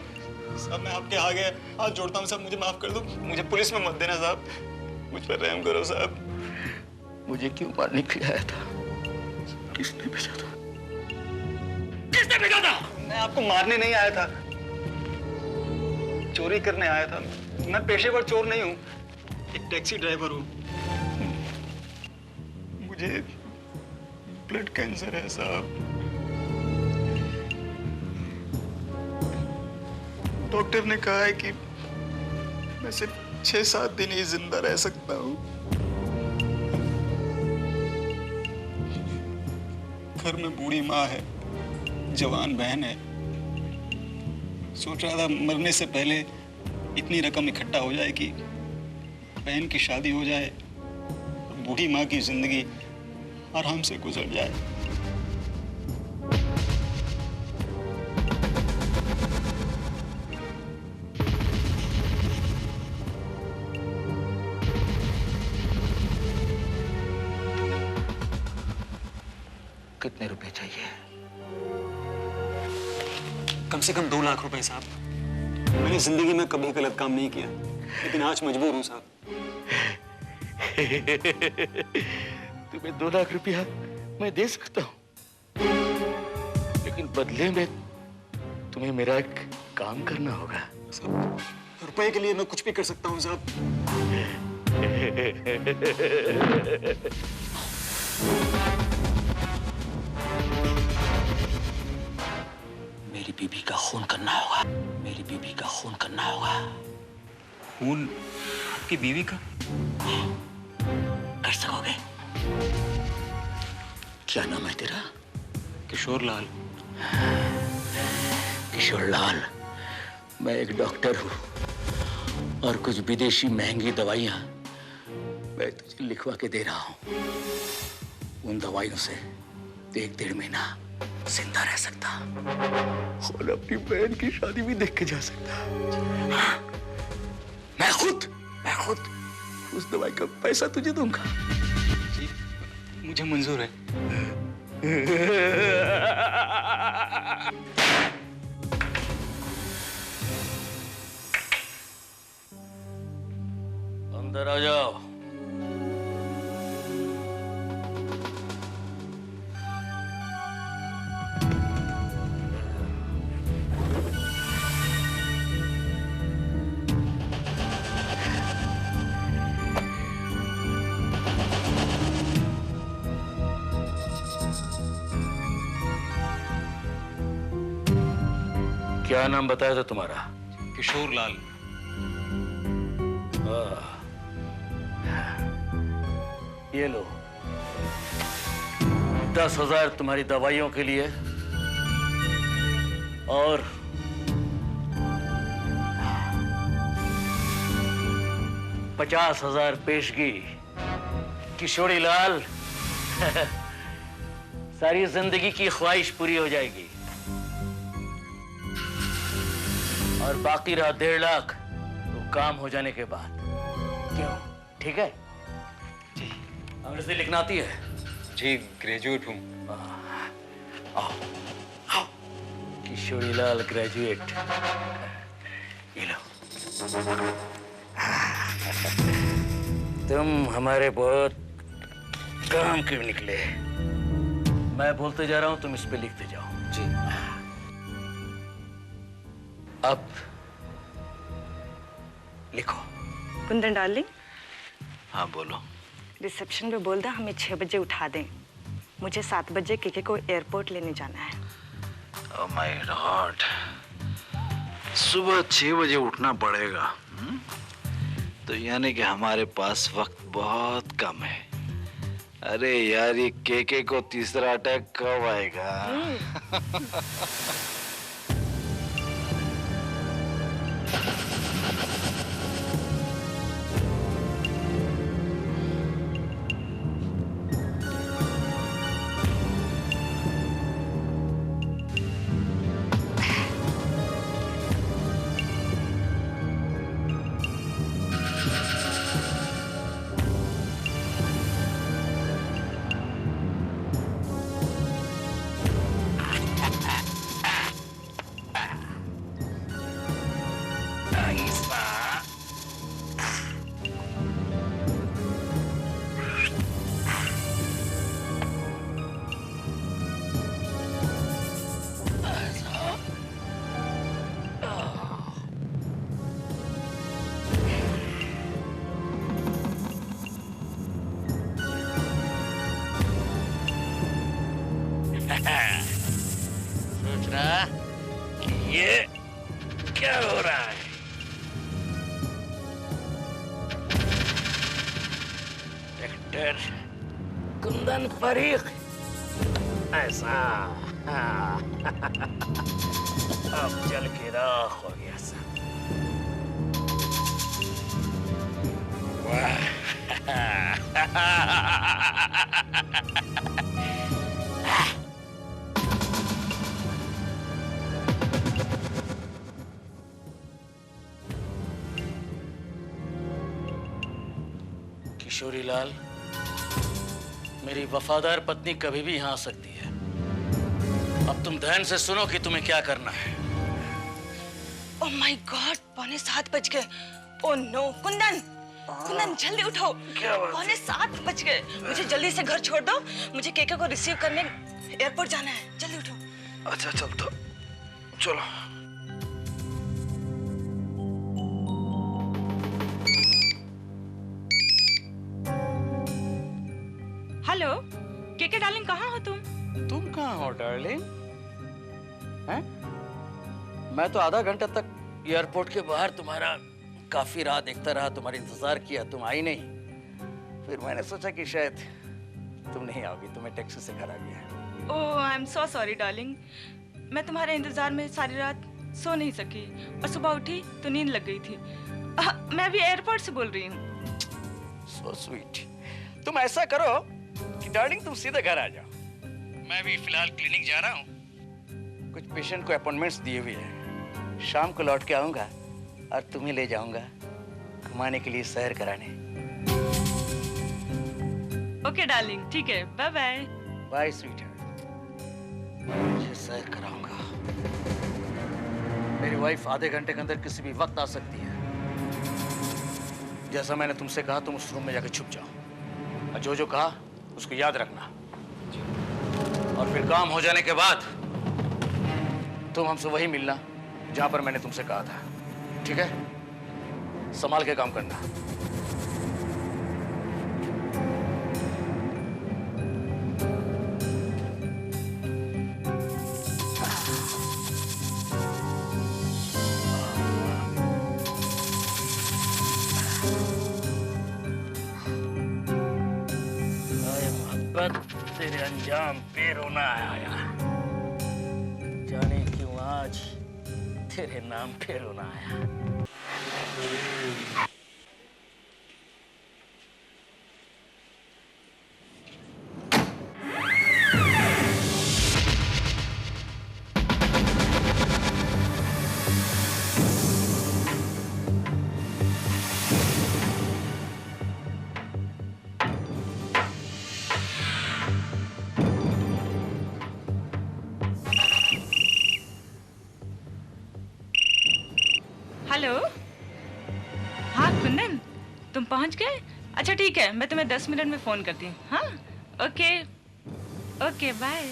साहब मैं आपके आगे हाथ जोड़ता हूँ साहब, मुझे माफ कर दो। मुझे पुलिस में मत देना साहब, मुझ पर रहम करो साहब। मुझे क्यों मारने के लिए आया था? किसने भेजा था? किसने भेजा था? मैं आपको मारने नहीं आया था, चोरी करने आया था। मैं पेशेवर चोर नहीं हूँ, एक टैक्सी ड्राइवर हूँ। मुझे ब्लड कैंसर है साहब। डॉक्टर ने कहा है कि मैं सिर्फ 6-7 दिन ही जिंदा रह सकता हूँ। घर में बूढ़ी माँ है, जवान बहन है। सोच रहा था मरने से पहले इतनी रकम इकट्ठा हो जाए कि बहन की शादी हो जाए, बूढ़ी माँ की जिंदगी आराम से गुजर जाए। कितने रुपए चाहिए? कम से कम 2 लाख रुपए साहब। मैंने जिंदगी में कभी गलत काम नहीं किया, लेकिन आज मजबूर हूँ साहब। तुम्हें 2 लाख रुपया मैं दे सकता हूँ, लेकिन बदले में तुम्हें मेरा एक काम करना होगा। रुपए के लिए मैं कुछ भी कर सकता हूँ साहब। मेरी बीबी का खून करना होगा, मेरी बीबी का खून करना होगा। खून आपकी बीवी का? कर सकोगे? क्या नाम है तेरा? किशोर लाल। किशोर लाल, मैं एक डॉक्टर हूँ और कुछ विदेशी महंगी दवाइयाँ मैं तुझे लिखवा के दे रहा हूँ। उन दवाइयों से 1-1.5 महीना जिंदा रह सकता और अपनी बहन की शादी भी देख के जा सकता। मैं खुद उस दवाई का पैसा तुझे दूंगा। जी, मुझे मंजूर है। अंदर आ जाओ। क्या नाम बताया था तुम्हारा? किशोर लाल। ये लो 10,000 तुम्हारी दवाइयों के लिए और 50,000 पेशगी। किशोरी लाल सारी जिंदगी की ख्वाहिश पूरी हो जाएगी और बाकी रहा 1.5 लाख तो काम हो जाने के बाद। क्यों? ठीक है? जी। अंग्रेजी लिखना आती है? जी, ग्रेजुएट हूँ। आओ आओ, किशोरी लाल ग्रेजुएट। ये लो। तुम हमारे बहुत काम के निकले। मैं बोलते जा रहा हूं, तुम इस पे लिखते जाओ। जी। अब लिखो। कुंदन डार्लिंग। हाँ बोलो। रिसेप्शन पे बोल दो हमें 6 बजे उठा दें। मुझे 7 बजे केके को एयरपोर्ट लेने जाना है। ओह माय गॉड, सुबह 6 बजे उठना पड़ेगा। तो यानी कि हमारे पास वक्त बहुत कम है। अरे यार, ये केके को तीसरा अटैक कब आएगा? शेर कुंदन फरीक ऐसा अब जल के राख हो गया सब। वाह किशोरी लाल, मेरी वफादार पत्नी कभी भी यहाँ आ सकती है। अब तुम ध्यान से सुनो कि तुम्हें क्या करना है। ओह माय गॉड, 6:45 बज गए। ओह नो, कुंदन, कुंदन जल्दी उठो। 6:45 गए। मुझे जल्दी से घर छोड़ दो, मुझे केके को रिसीव करने एयरपोर्ट जाना है। जल्दी उठो। अच्छा चल तो चलो। हेलो केके डार्लिंग, कहाँ हो तुम? तुम कहाँ हो डार्लिंग? हैं? मैं तो आधा घंटा तक एयरपोर्ट के बाहर तुम्हारा काफी राह देखता रहा, तुम्हारा इंतजार किया, तुम आई नहीं। फिर मैंने सोचा कि शायद तुम नहीं आओगी, तो मैं टैक्सी से घर आ गया। Oh I am so sorry darling, मैं तुम्हारे इंतजार में सारी रात सो नहीं सकी और सुबह उठी तो नींद लग गई थी। मैं अभी एयरपोर्ट से बोल रही हूँ। So sweet. तुम ऐसा करो कि डार्लिंग तुम सीधे घर आ जाओ। मैं भी फिलहाल क्लिनिक जा रहा हूँ, कुछ पेशेंट को अपॉइंटमेंट्स दिए हुए हैं। शाम को लौट के आऊंगा और तुम्हें ले जाऊंगा घुमाने के लिए, सैर कराने। ओके डार्लिंग, ठीक है, बाय बाय। Bye sweetheart. मुझे सैर कराऊंगा। मेरी वाइफ आधे घंटे के अंदर किसी भी वक्त आ सकती है। जैसा मैंने तुमसे कहा, तुम उस रूम में जाकर छुप जाओ और जो जो कहा उसको याद रखना। और फिर काम हो जाने के बाद तुम हमसे वही मिलना जहां पर मैंने तुमसे कहा था, ठीक है? संभाल के काम करना। तेरे अंजाम पे रोना आया, जाने क्यों आज तेरे नाम पे रोना आया। हेलो, हाँ कुंदन, तुम पहुंच गए? अच्छा ठीक है, मैं तुम्हें 10 मिनट में फोन करती हूँ। हाँ ओके ओके बाय।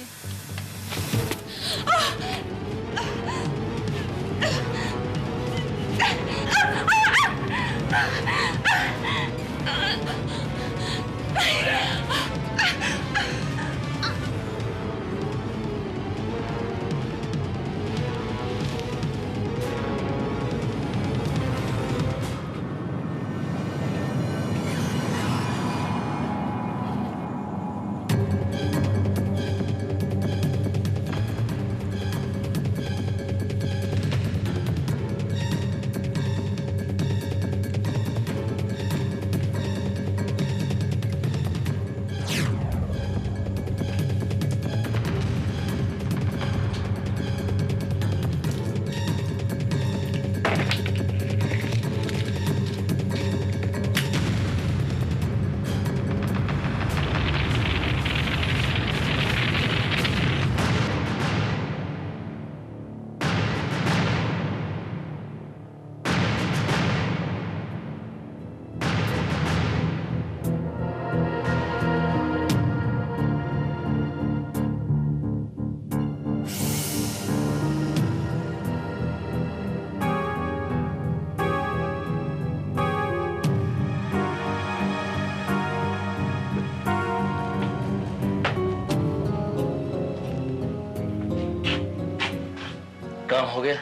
काम हो गया?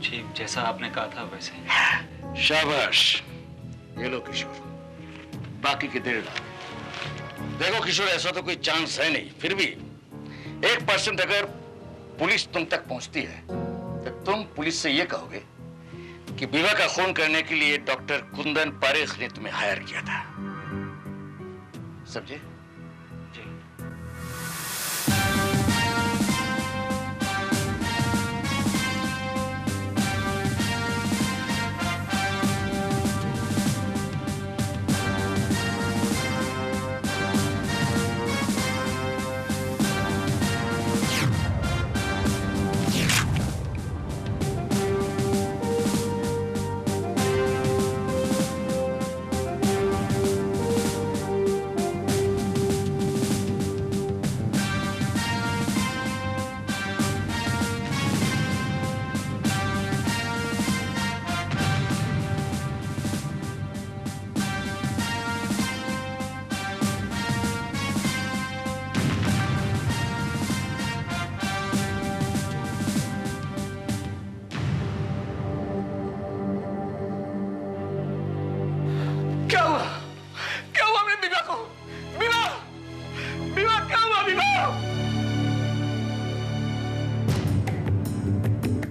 जी, जैसा आपने कहा था वैसे ही। शाबाश। ये लो किशोर, बाकी की 1.5 लाख। देखो किशोर, ऐसा तो कोई चांस है नहीं, फिर भी 1% अगर पुलिस तुम तक पहुंचती है तो तुम पुलिस से यह कहोगे कि विवाह का खून करने के लिए डॉक्टर कुंदन पारेख ने तुम्हें हायर किया था। समझे?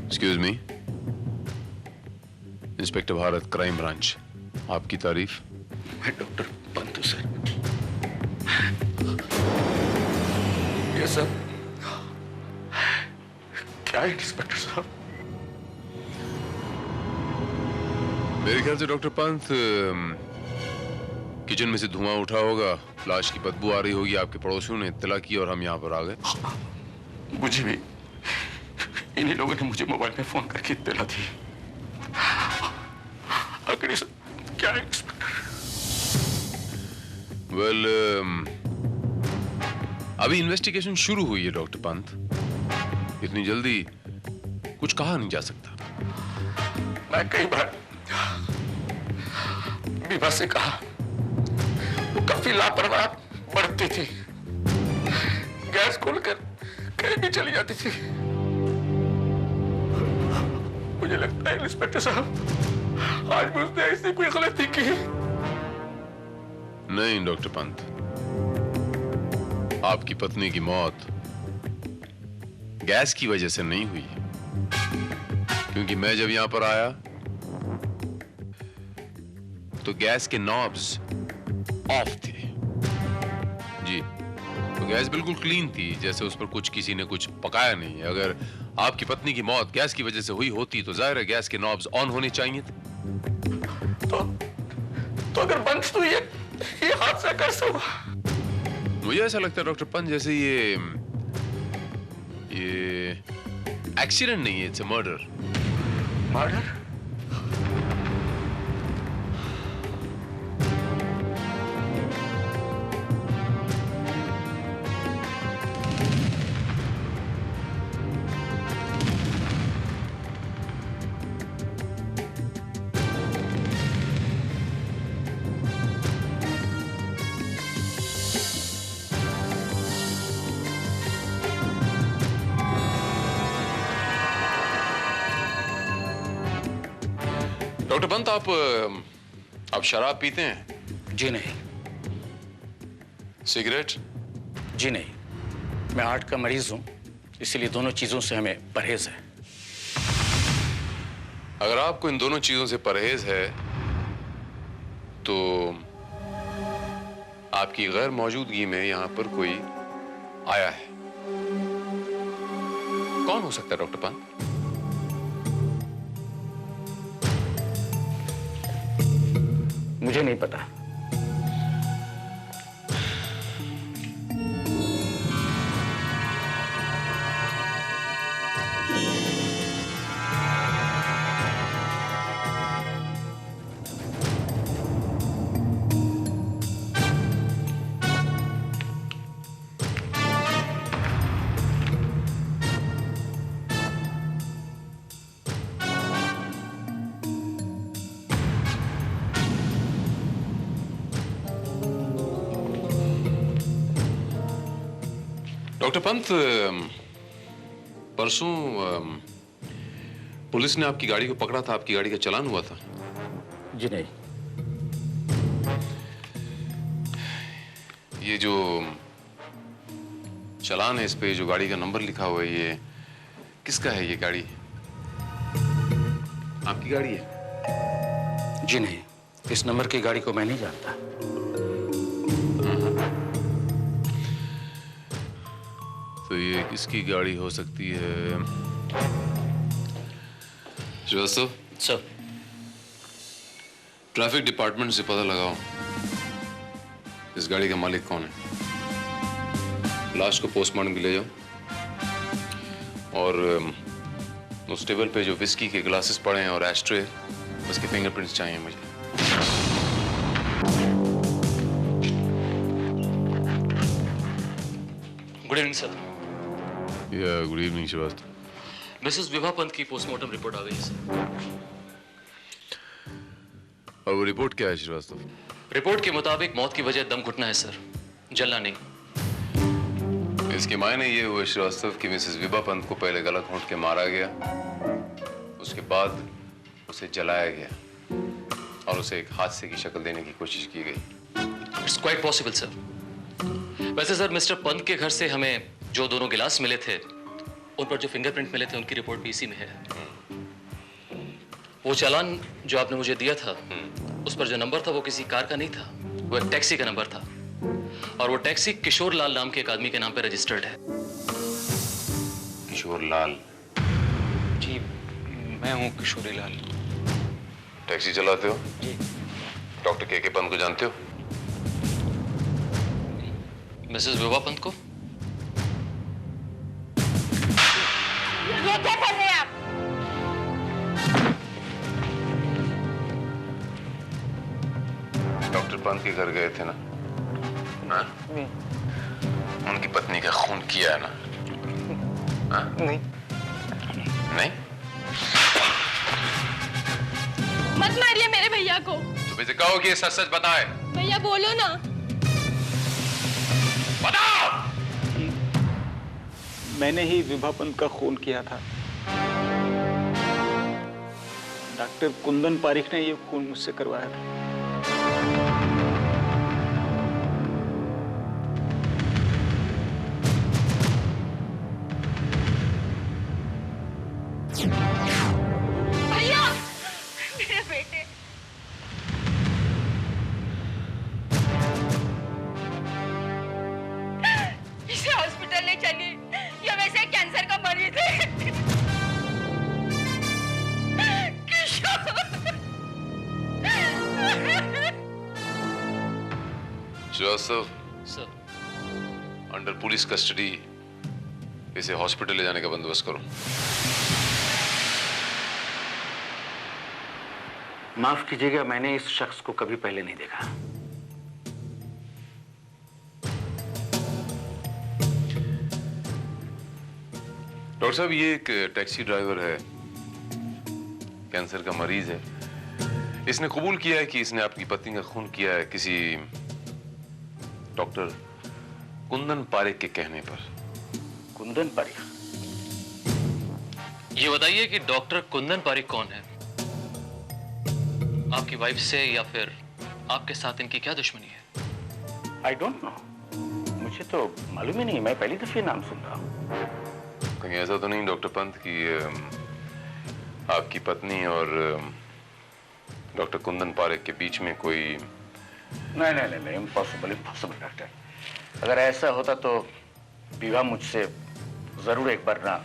Excuse me, inspector Bharat, crime branch. आपकी तारीफ? मैं डॉक्टर पंतु सर। ये सब क्या है इंस्पेक्टर साहब? मेरे ख्याल से डॉक्टर पंत, किचन में से धुआं उठा होगा, फ्लाश की बदबू आ रही होगी, आपके पड़ोसियों ने इत्तला की और हम यहाँ पर आ गए। मुझे भी इन्हीं लोगों ने मुझे मोबाइल में फोन करके इत्तला दी। आखिर क्या है इंस्पेक्टर? वेल, अभी इन्वेस्टिगेशन शुरू हुई है डॉक्टर पंत। इतनी जल्दी कुछ कहा नहीं जा सकता। मैं कई बार विभा से कहा, वो काफी लापरवाह बरतती थी, गैस खोलकर कहीं भी चली जाती थी। मुझे लगता है इंस्पेक्टर साहब, आज भी उसने ऐसी कोई गलती की। नहीं डॉक्टर पंत, आपकी पत्नी की मौत गैस की वजह से नहीं हुई, क्योंकि मैं जब यहां पर आया तो गैस के नॉब्स ऑफ थे। जी, तो गैस बिल्कुल क्लीन थी, जैसे उस पर किसी ने कुछ पकाया नहीं। अगर आपकी पत्नी की मौत गैस की वजह से हुई होती तो जाहिर है गैस के नॉब्स ऑन होने चाहिए थे। तो अगर बंद तो ये हादसा कैसे हुआ? मुझे ऐसा लगता है डॉक्टर पंत, जैसे ये एक्सीडेंट नहीं है, it's a murder. Murder? Doctor Pant, आप शराब पीते हैं? जी नहीं। सिगरेट? जी नहीं, मैं हार्ट का मरीज हूं, इसीलिए दोनों चीजों से हमें परहेज है। अगर आपको इन दोनों चीजों से परहेज है तो आपकी गैर मौजूदगी में यहां पर कोई आया है। कौन हो सकता है डॉक्टर पंत? मुझे नहीं पता। डॉक्टर पंत, परसों पुलिस ने आपकी गाड़ी को पकड़ा था, आपकी गाड़ी का चालान हुआ था? जी नहीं। ये जो चालान है, इस पे जो गाड़ी का नंबर लिखा हुआ है, ये किसका है? ये गाड़ी आपकी गाड़ी है? जी नहीं, इस नंबर की गाड़ी को मैं नहीं जानता। तो ये किसकी गाड़ी हो सकती है? श्रीवास्तव सर, ट्रैफिक डिपार्टमेंट से पता लगाओ इस गाड़ी का मालिक कौन है। लाश को पोस्टमार्टम के ले जाओ और उस टेबल पे जो विस्की के ग्लासेस पड़े हैं और एस्ट्रे, उसके फिंगरप्रिंट्स चाहिए मुझे। Good evening sir. या good evening Srivastava. Mrs Vibha Pant की पोस्टमार्टम रिपोर्ट आ गई है सर। और वो रिपोर्ट क्या है श्रीवास्तव? रिपोर्ट के मुताबिक मौत की वजह दम घुटना है सर, जलना नहीं। इसके मायने ये हुए श्रीवास्तव कि मिसेस विभा पंत को पहले गला घोंट के मारा गया, उसके बाद उसे जलाया गया और उसे एक हादसे की शक्ल देने की कोशिश की गई। It's quite possible sir. वैसे सर, मिस्टर पंत के घर से हमें जो दोनों गिलास मिले थे, उन पर जो फिंगरप्रिंट मिले थे, उनकी रिपोर्ट भी इसी में है। वो चालान जो आपने मुझे दिया था, उस पर जो नंबर था वो किसी कार का नहीं था, वो एक टैक्सी का नंबर था और वो टैक्सी किशोर लाल नाम के एक आदमी के नाम पे रजिस्टर्ड है। किशोर लाल? जी, मैं हूँ किशोरी लाल। टैक्सी चलाते हो? जी। डॉक्टर के पंत को जानते हो? मिसेस विभा पंत को? ये क्या कर रहे हैं आप? डॉक्टर पंत के घर गए थे ना? हाँ? उनकी पत्नी का खून किया है ना? हाँ? नहीं। नहीं? मत मारिए मेरे भैया को। तो मुझे कहो कि ये सच सच बताए। भैया बोलो ना। बताओ। मैंने ही विभा पंत का खून किया था। डॉक्टर कुंदन पारिक ने ये खून मुझसे करवाया था। भैया, मेरे बेटे। इसे हॉस्पिटल ले चलिए, ये वैसे कैंसर का मरीज है। Shrivastava sir, under police custody इसे हॉस्पिटल ले जाने का बंदोबस्त करो। माफ कीजिएगा, मैंने इस शख्स को कभी पहले नहीं देखा। डॉक्टर साहब, ये एक टैक्सी ड्राइवर है, कैंसर का मरीज है। इसने कबूल किया है कि इसने आपकी पत्नी का खून किया है किसी डॉक्टर कुंदन पारिक के कहने पर। कुंदन पारिक? ये बताइए कि डॉक्टर कुंदन पारिक कौन है? आपकी वाइफ से या फिर आपके साथ इनकी क्या दुश्मनी है? आई डोंट नो, मुझे तो मालूम ही नहीं, मैं पहली दफे नाम सुन रहा हूँ। कहीं ऐसा तो नहीं डॉक्टर पंत कि आपकी पत्नी और डॉक्टर कुंदन पारिक के बीच में कोई? नहीं नहीं नहीं, इम्पॉसिबल इम्पॉसिबल डॉक्टर। अगर ऐसा होता तो विभा मुझसे जरूर एक बार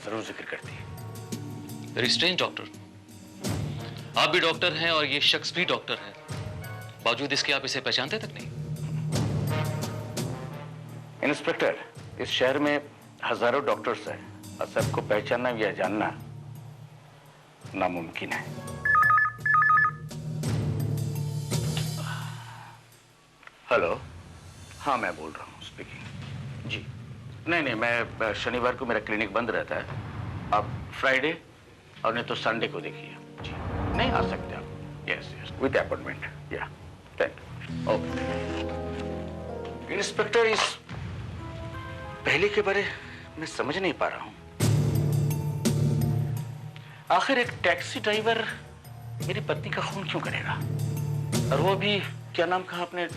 जरूर जिक्र करती। वेरी स्ट्रेंज डॉक्टर, आप भी डॉक्टर हैं और ये शख्स भी डॉक्टर है, बावजूद इसके आप इसे पहचानते तक नहीं। इंस्पेक्टर, इस शहर में हजारों डॉक्टर्स हैं और सबको पहचानना या जानना नामुमकिन है। हेलो, हाँ मैं बोल रहा हूँ, स्पीकिंग। जी नहीं, मैं शनिवार को मेरा क्लिनिक बंद रहता है, आप फ्राइडे और नहीं तो संडे को देखिए। जी नहीं आ सकते आप? Yes yes, with appointment. या थैंक यू। ओके इंस्पेक्टर, इस पहले के बारे में समझ नहीं पा रहा हूँ। आखिर एक टैक्सी ड्राइवर मेरी पत्नी का खून क्यों करेगा? और वो भी क्या नाम कहा आपने?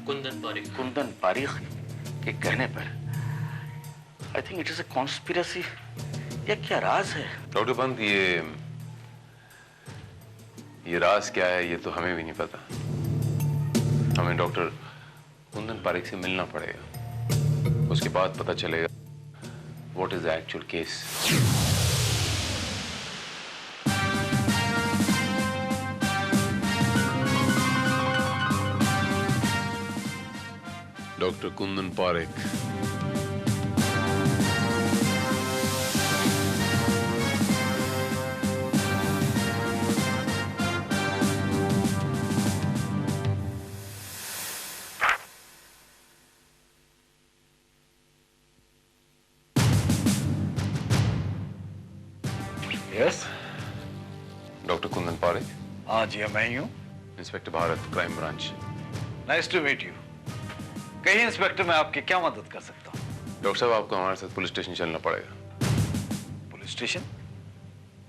कुंदन पारिक। कुंदन पारिक के कहने पर I think it is a conspiracy. ये क्या राज है? डॉक्टर पंत, ये राज क्या है ये तो हमें भी नहीं पता। हमें डॉक्टर कुंदन पारिक से मिलना पड़ेगा, उसके बाद पता चलेगा what is the actual case. Doctor Kundan Parik. Yes, doctor Kundan Parik. हाँ जी, मैं ही हूँ। Inspector Bharat, crime branch. Nice to meet you. कहिए इंस्पेक्टर, मैं आपकी क्या मदद कर सकता हूँ? डॉक्टर साहब, आपको हमारे साथ पुलिस स्टेशन चलना पड़ेगा। Police station?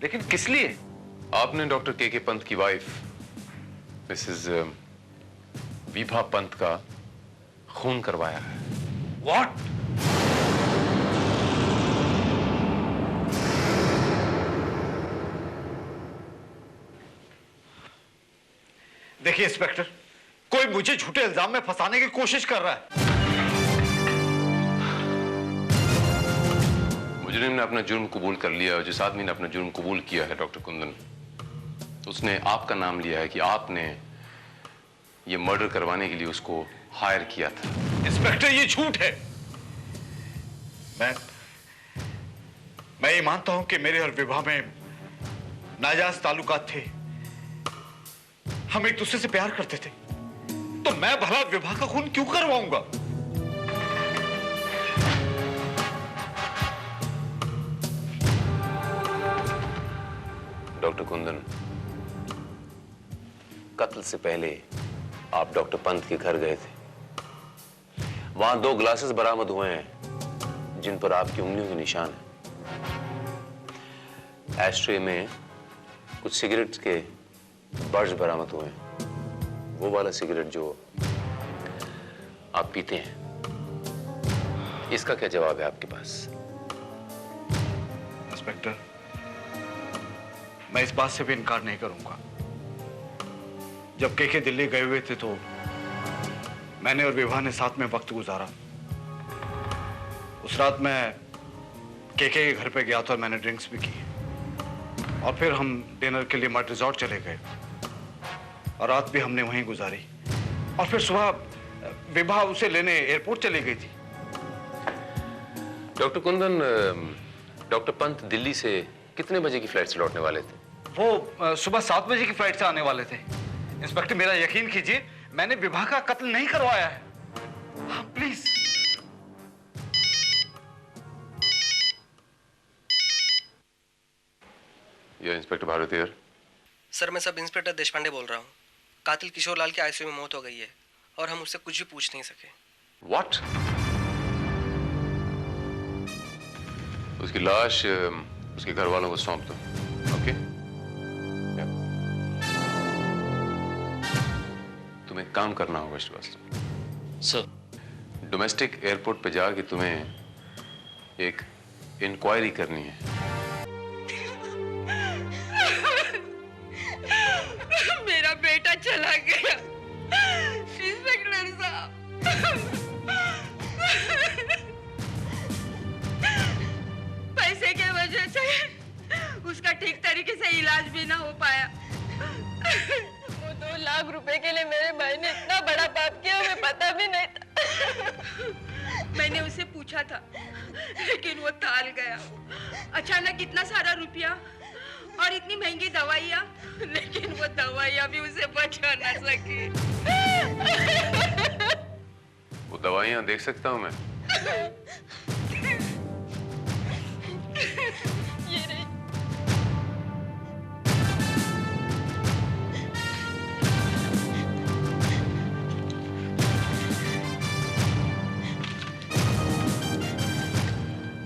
लेकिन किस लिए? आपने डॉक्टर के पंत की वाइफ मिसेस विभा पंत का खून करवाया है। व्हाट? देखिए इंस्पेक्टर, कोई मुझे झूठे इल्जाम में फंसाने की कोशिश कर रहा है। मुजरिम ने अपना जुर्म कबूल कर लिया और जिस आदमी ने अपना जुर्म कबूल किया है डॉक्टर कुंदन, उसने आपका नाम लिया है कि आपने ये मर्डर करवाने के लिए उसको हायर किया था। इंस्पेक्टर, ये झूठ है। मैं ये मानता हूं कि मेरे और विभा में नाजायज ताल्लुकात थे। हम एक दूसरे से प्यार करते थे, तो मैं भला विभा का खून क्यों करवाऊंगा? डॉक्टर कुंदन, कत्ल से पहले आप डॉक्टर पंत के घर गए थे। वहां 2 ग्लासेस बरामद हुए हैं जिन पर आपकी उंगलियों के निशान हैं। एस्ट्रे में कुछ सिगरेट्स के बर्ज बरामद हुए हैं, वो वाला सिगरेट जो आप पीते हैं। इसका क्या जवाब है आपके पास? इंस्पेक्टर, मैं इस बात से भी इनकार नहीं करूंगा। जब केके दिल्ली गए हुए थे तो मैंने और विभा ने साथ में वक्त गुजारा। उस रात मैं केके के घर पे गया था और मैंने ड्रिंक्स भी की, और फिर हम डिनर के लिए मड रिजॉर्ट चले गए और रात भी हमने वहीं गुजारी। और फिर सुबह विभा उसे लेने एयरपोर्ट चली गई थी। डॉक्टर कुंदन, डॉक्टर पंत दिल्ली से कितने बजे की फ्लाइट से लौटने वाले थे? वो सुबह 7 बजे की फ्लाइट से आने वाले थे। इंस्पेक्टर, मेरा यकीन कीजिए, मैंने विभा का कत्ल नहीं करवाया है। हाँ, प्लीज। ये इंस्पेक्टर भारत हियर। सर, मैं सब इंस्पेक्टर देशपांडे बोल रहा हूँ। कातिल किशोर लाल की आईसीयू में मौत हो गई है और हम उससे कुछ भी पूछ नहीं सके। What? उसकी लाश उसके घर वालों को सौंप दो। ओके? तुम्हें काम करना होगा श्रीवास्तव। सर, डोमेस्टिक एयरपोर्ट पे जाके तुम्हें एक इंक्वायरी करनी है। मेरा बेटा चला गया इंस्पेक्टर साहब। पैसे के वजह से उसका ठीक तरीके से इलाज भी ना हो पाया। वो 2 लाख रुपए के लिए मेरे भाई ने इतना बड़ा पाप किया, हमें पता भी नहीं था। मैंने उसे पूछा था लेकिन वो टाल गया। अचानक इतना सारा रुपया और इतनी महंगी दवाइयाँ, लेकिन वो दवाइयाँ भी उसे बचा ना सकी। वो दवाइयाँ देख सकता हूँ मैं? ये रही।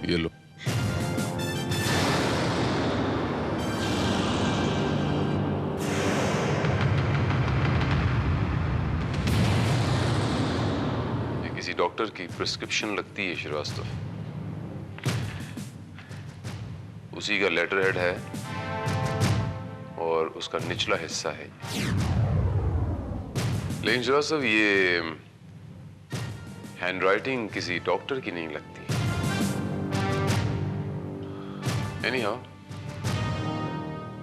ये लो। किसी डॉक्टर की प्रिस्क्रिप्शन लगती है श्रीवास्तव, उसी का लेटर हेड है और उसका निचला हिस्सा है। लेकिन श्रीवास्तव ये हैंडराइटिंग किसी डॉक्टर की नहीं लगती। एनीहाउ,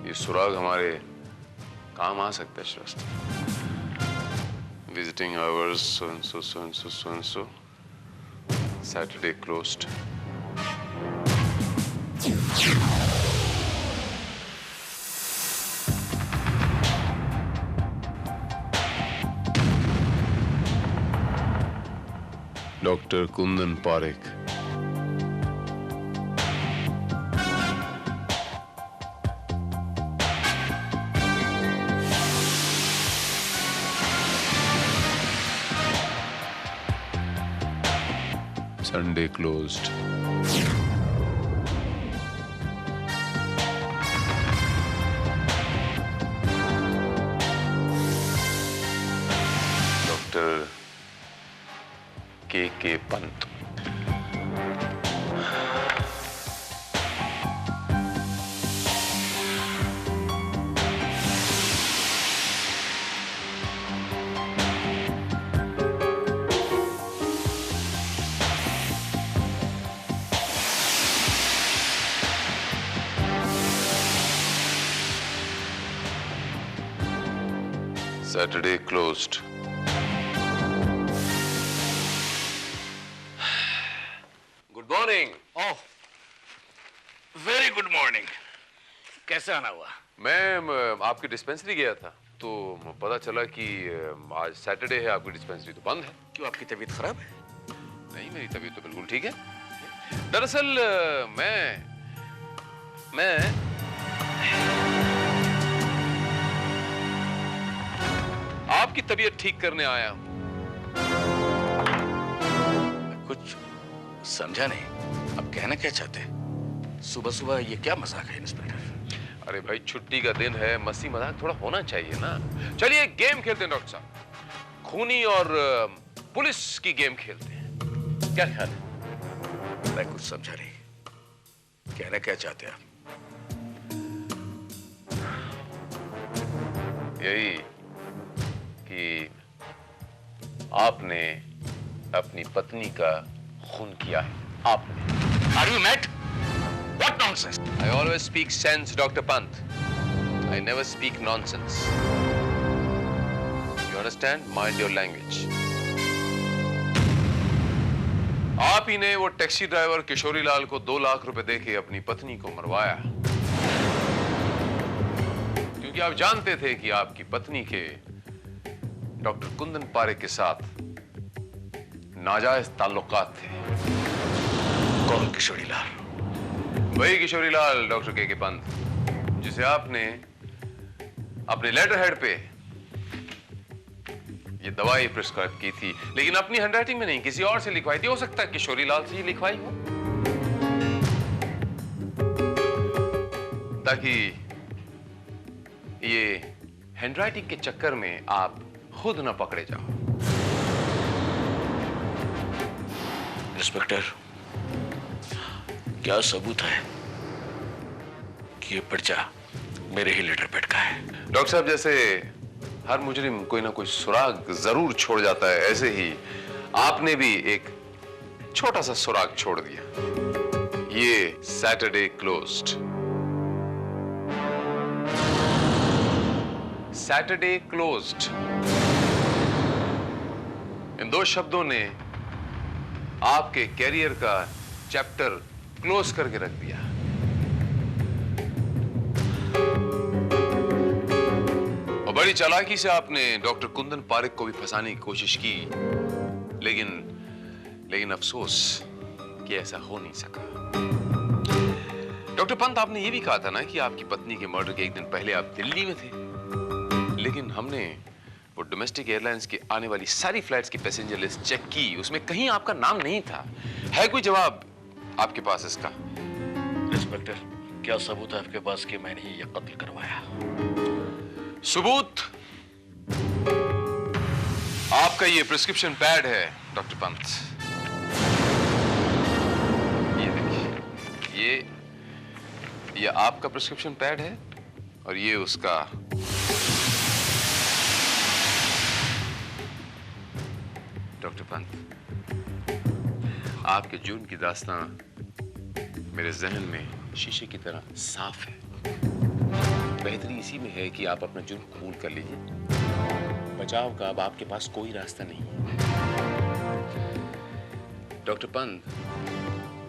ये सुराग हमारे काम आ सकता है Srivastava. Visiting hours so and so, so and so, so and so. Saturday closed. Dr. Kundan Parekh. Sunday closed. Dr. K.K. Pant. Saturday closed. Good morning. Oh, very good morning. कैसे आना हुआ? मैं आपकी डिस्पेंसरी गया था तो पता चला कि आज सैटरडे है, आपकी डिस्पेंसरी तो बंद है। क्यों, आपकी तबीयत खराब है? नहीं, मेरी तबीयत तो बिल्कुल ठीक है। दरअसल मैं आपकी तबीयत ठीक करने आया हूं। कुछ समझा नहीं, अब कहना क्या चाहते हैं? सुबह सुबह ये क्या मजाक है इंस्पेक्टर? अरे भाई, छुट्टी का दिन है, मस्ती मजाक थोड़ा होना चाहिए ना। चलिए गेम खेलते हैं डॉक्टर साहब, खूनी और पुलिस की गेम खेलते हैं, क्या ख्याल है? मैं कुछ समझा नहीं, कहना क्या चाहते हैं आप? यही कि आपने अपनी पत्नी का खून किया है। आपने। Are you mad? What nonsense? I always speak sense, Dr. Pant. I never speak nonsense. You understand? Mind your language. आप ही ने वो टैक्सी ड्राइवर किशोरी लाल को 2 लाख रुपए देके अपनी पत्नी को मरवाया, क्योंकि आप जानते थे कि आपकी पत्नी के डॉक्टर कुंदन पारेख के साथ नाजायज ताल्लुकात थे। कौन किशोरी लाल? वही किशोरी लाल डॉक्टर के पंत, जिसे आपने अपने लेटर हेड पे ये दवाई प्रिस्क्राइब की थी, लेकिन अपनी हैंडराइटिंग में नहीं, किसी और से लिखवाई थी। हो सकता है किशोरी लाल से ही लिखवाई हो, ताकि ये हैंडराइटिंग के चक्कर में आप खुद ना पकड़े जाओ। इंस्पेक्टर, क्या सबूत है कि ये पर्चा मेरे ही लेटर पैड का है? डॉक्टर साहब, जैसे हर मुजरिम कोई ना कोई सुराग जरूर छोड़ जाता है, ऐसे ही आपने भी एक छोटा सा सुराग छोड़ दिया। ये सैटरडे क्लोज्ड। सैटरडे क्लोज्ड, इन 2 शब्दों ने आपके कैरियर का चैप्टर क्लोज करके रख दिया। और बड़ी चालाकी से आपने डॉक्टर कुंदन पारेख को भी फंसाने की कोशिश की, लेकिन अफसोस कि ऐसा हो नहीं सका। डॉक्टर पंत, आपने ये भी कहा था ना कि आपकी पत्नी के मर्डर के 1 दिन पहले आप दिल्ली में थे, लेकिन हमने वो डोमेस्टिक एयरलाइंस की आने वाली सारी फ्लाइट्स की पैसेंजर लिस्ट चेक की, उसमें कहीं आपका नाम नहीं था। है कोई जवाब आपके पास इसका? इंस्पेक्टर, क्या सबूत है आपके पास कि मैंने ये कत्ल करवाया? सबूत? आप आपका ये प्रिस्क्रिप्शन पैड है डॉक्टर पंत। ये देखिए, ये आपका प्रिस्क्रिप्शन पैड है और ये उसका। डॉक्टर पंत, आपके जुर्म की दास्तान मेरे जहन में शीशे की तरह साफ है। बेहतरी इसी में है कि आप अपना जुर्म कबूल कर लीजिए। बचाव का अब आपके पास कोई रास्ता नहीं है। Doctor Pant,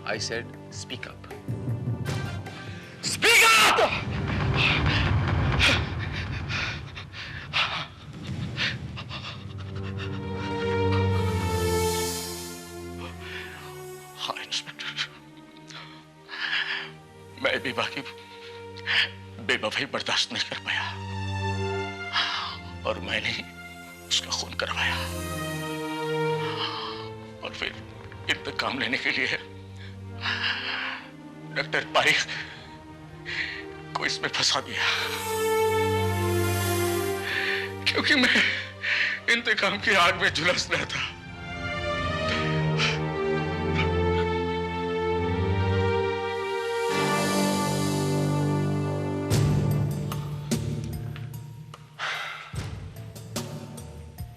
I said speak up. Speak up! हाँ इंस्पेक्टर, मैं भी बाकी बेवफाई बर्दाश्त नहीं कर पाया और मैंने उसका खून करवाया और फिर इंतकाम लेने के लिए डॉक्टर पारिक को इसमें फंसा दिया, क्योंकि मैं इंतकाम की आग में झुलस रहा था।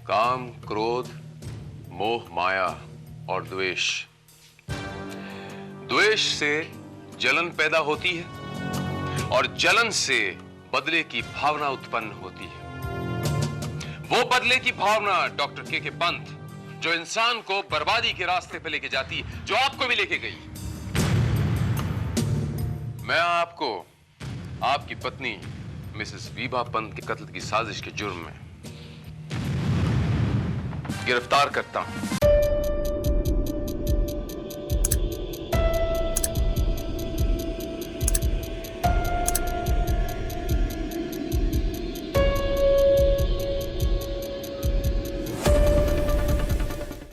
काम, क्रोध, मोह, माया और द्वेष। द्वेष से जलन पैदा होती है और जलन से बदले की भावना उत्पन्न होती है। वो बदले की भावना डॉक्टर के पंत, जो इंसान को बर्बादी के रास्ते पे लेके जाती है, जो आपको भी लेके गई। मैं आपको आपकी पत्नी मिसेस वीबा पंत के कत्ल की साजिश के जुर्म में गिरफ्तार करता हूं।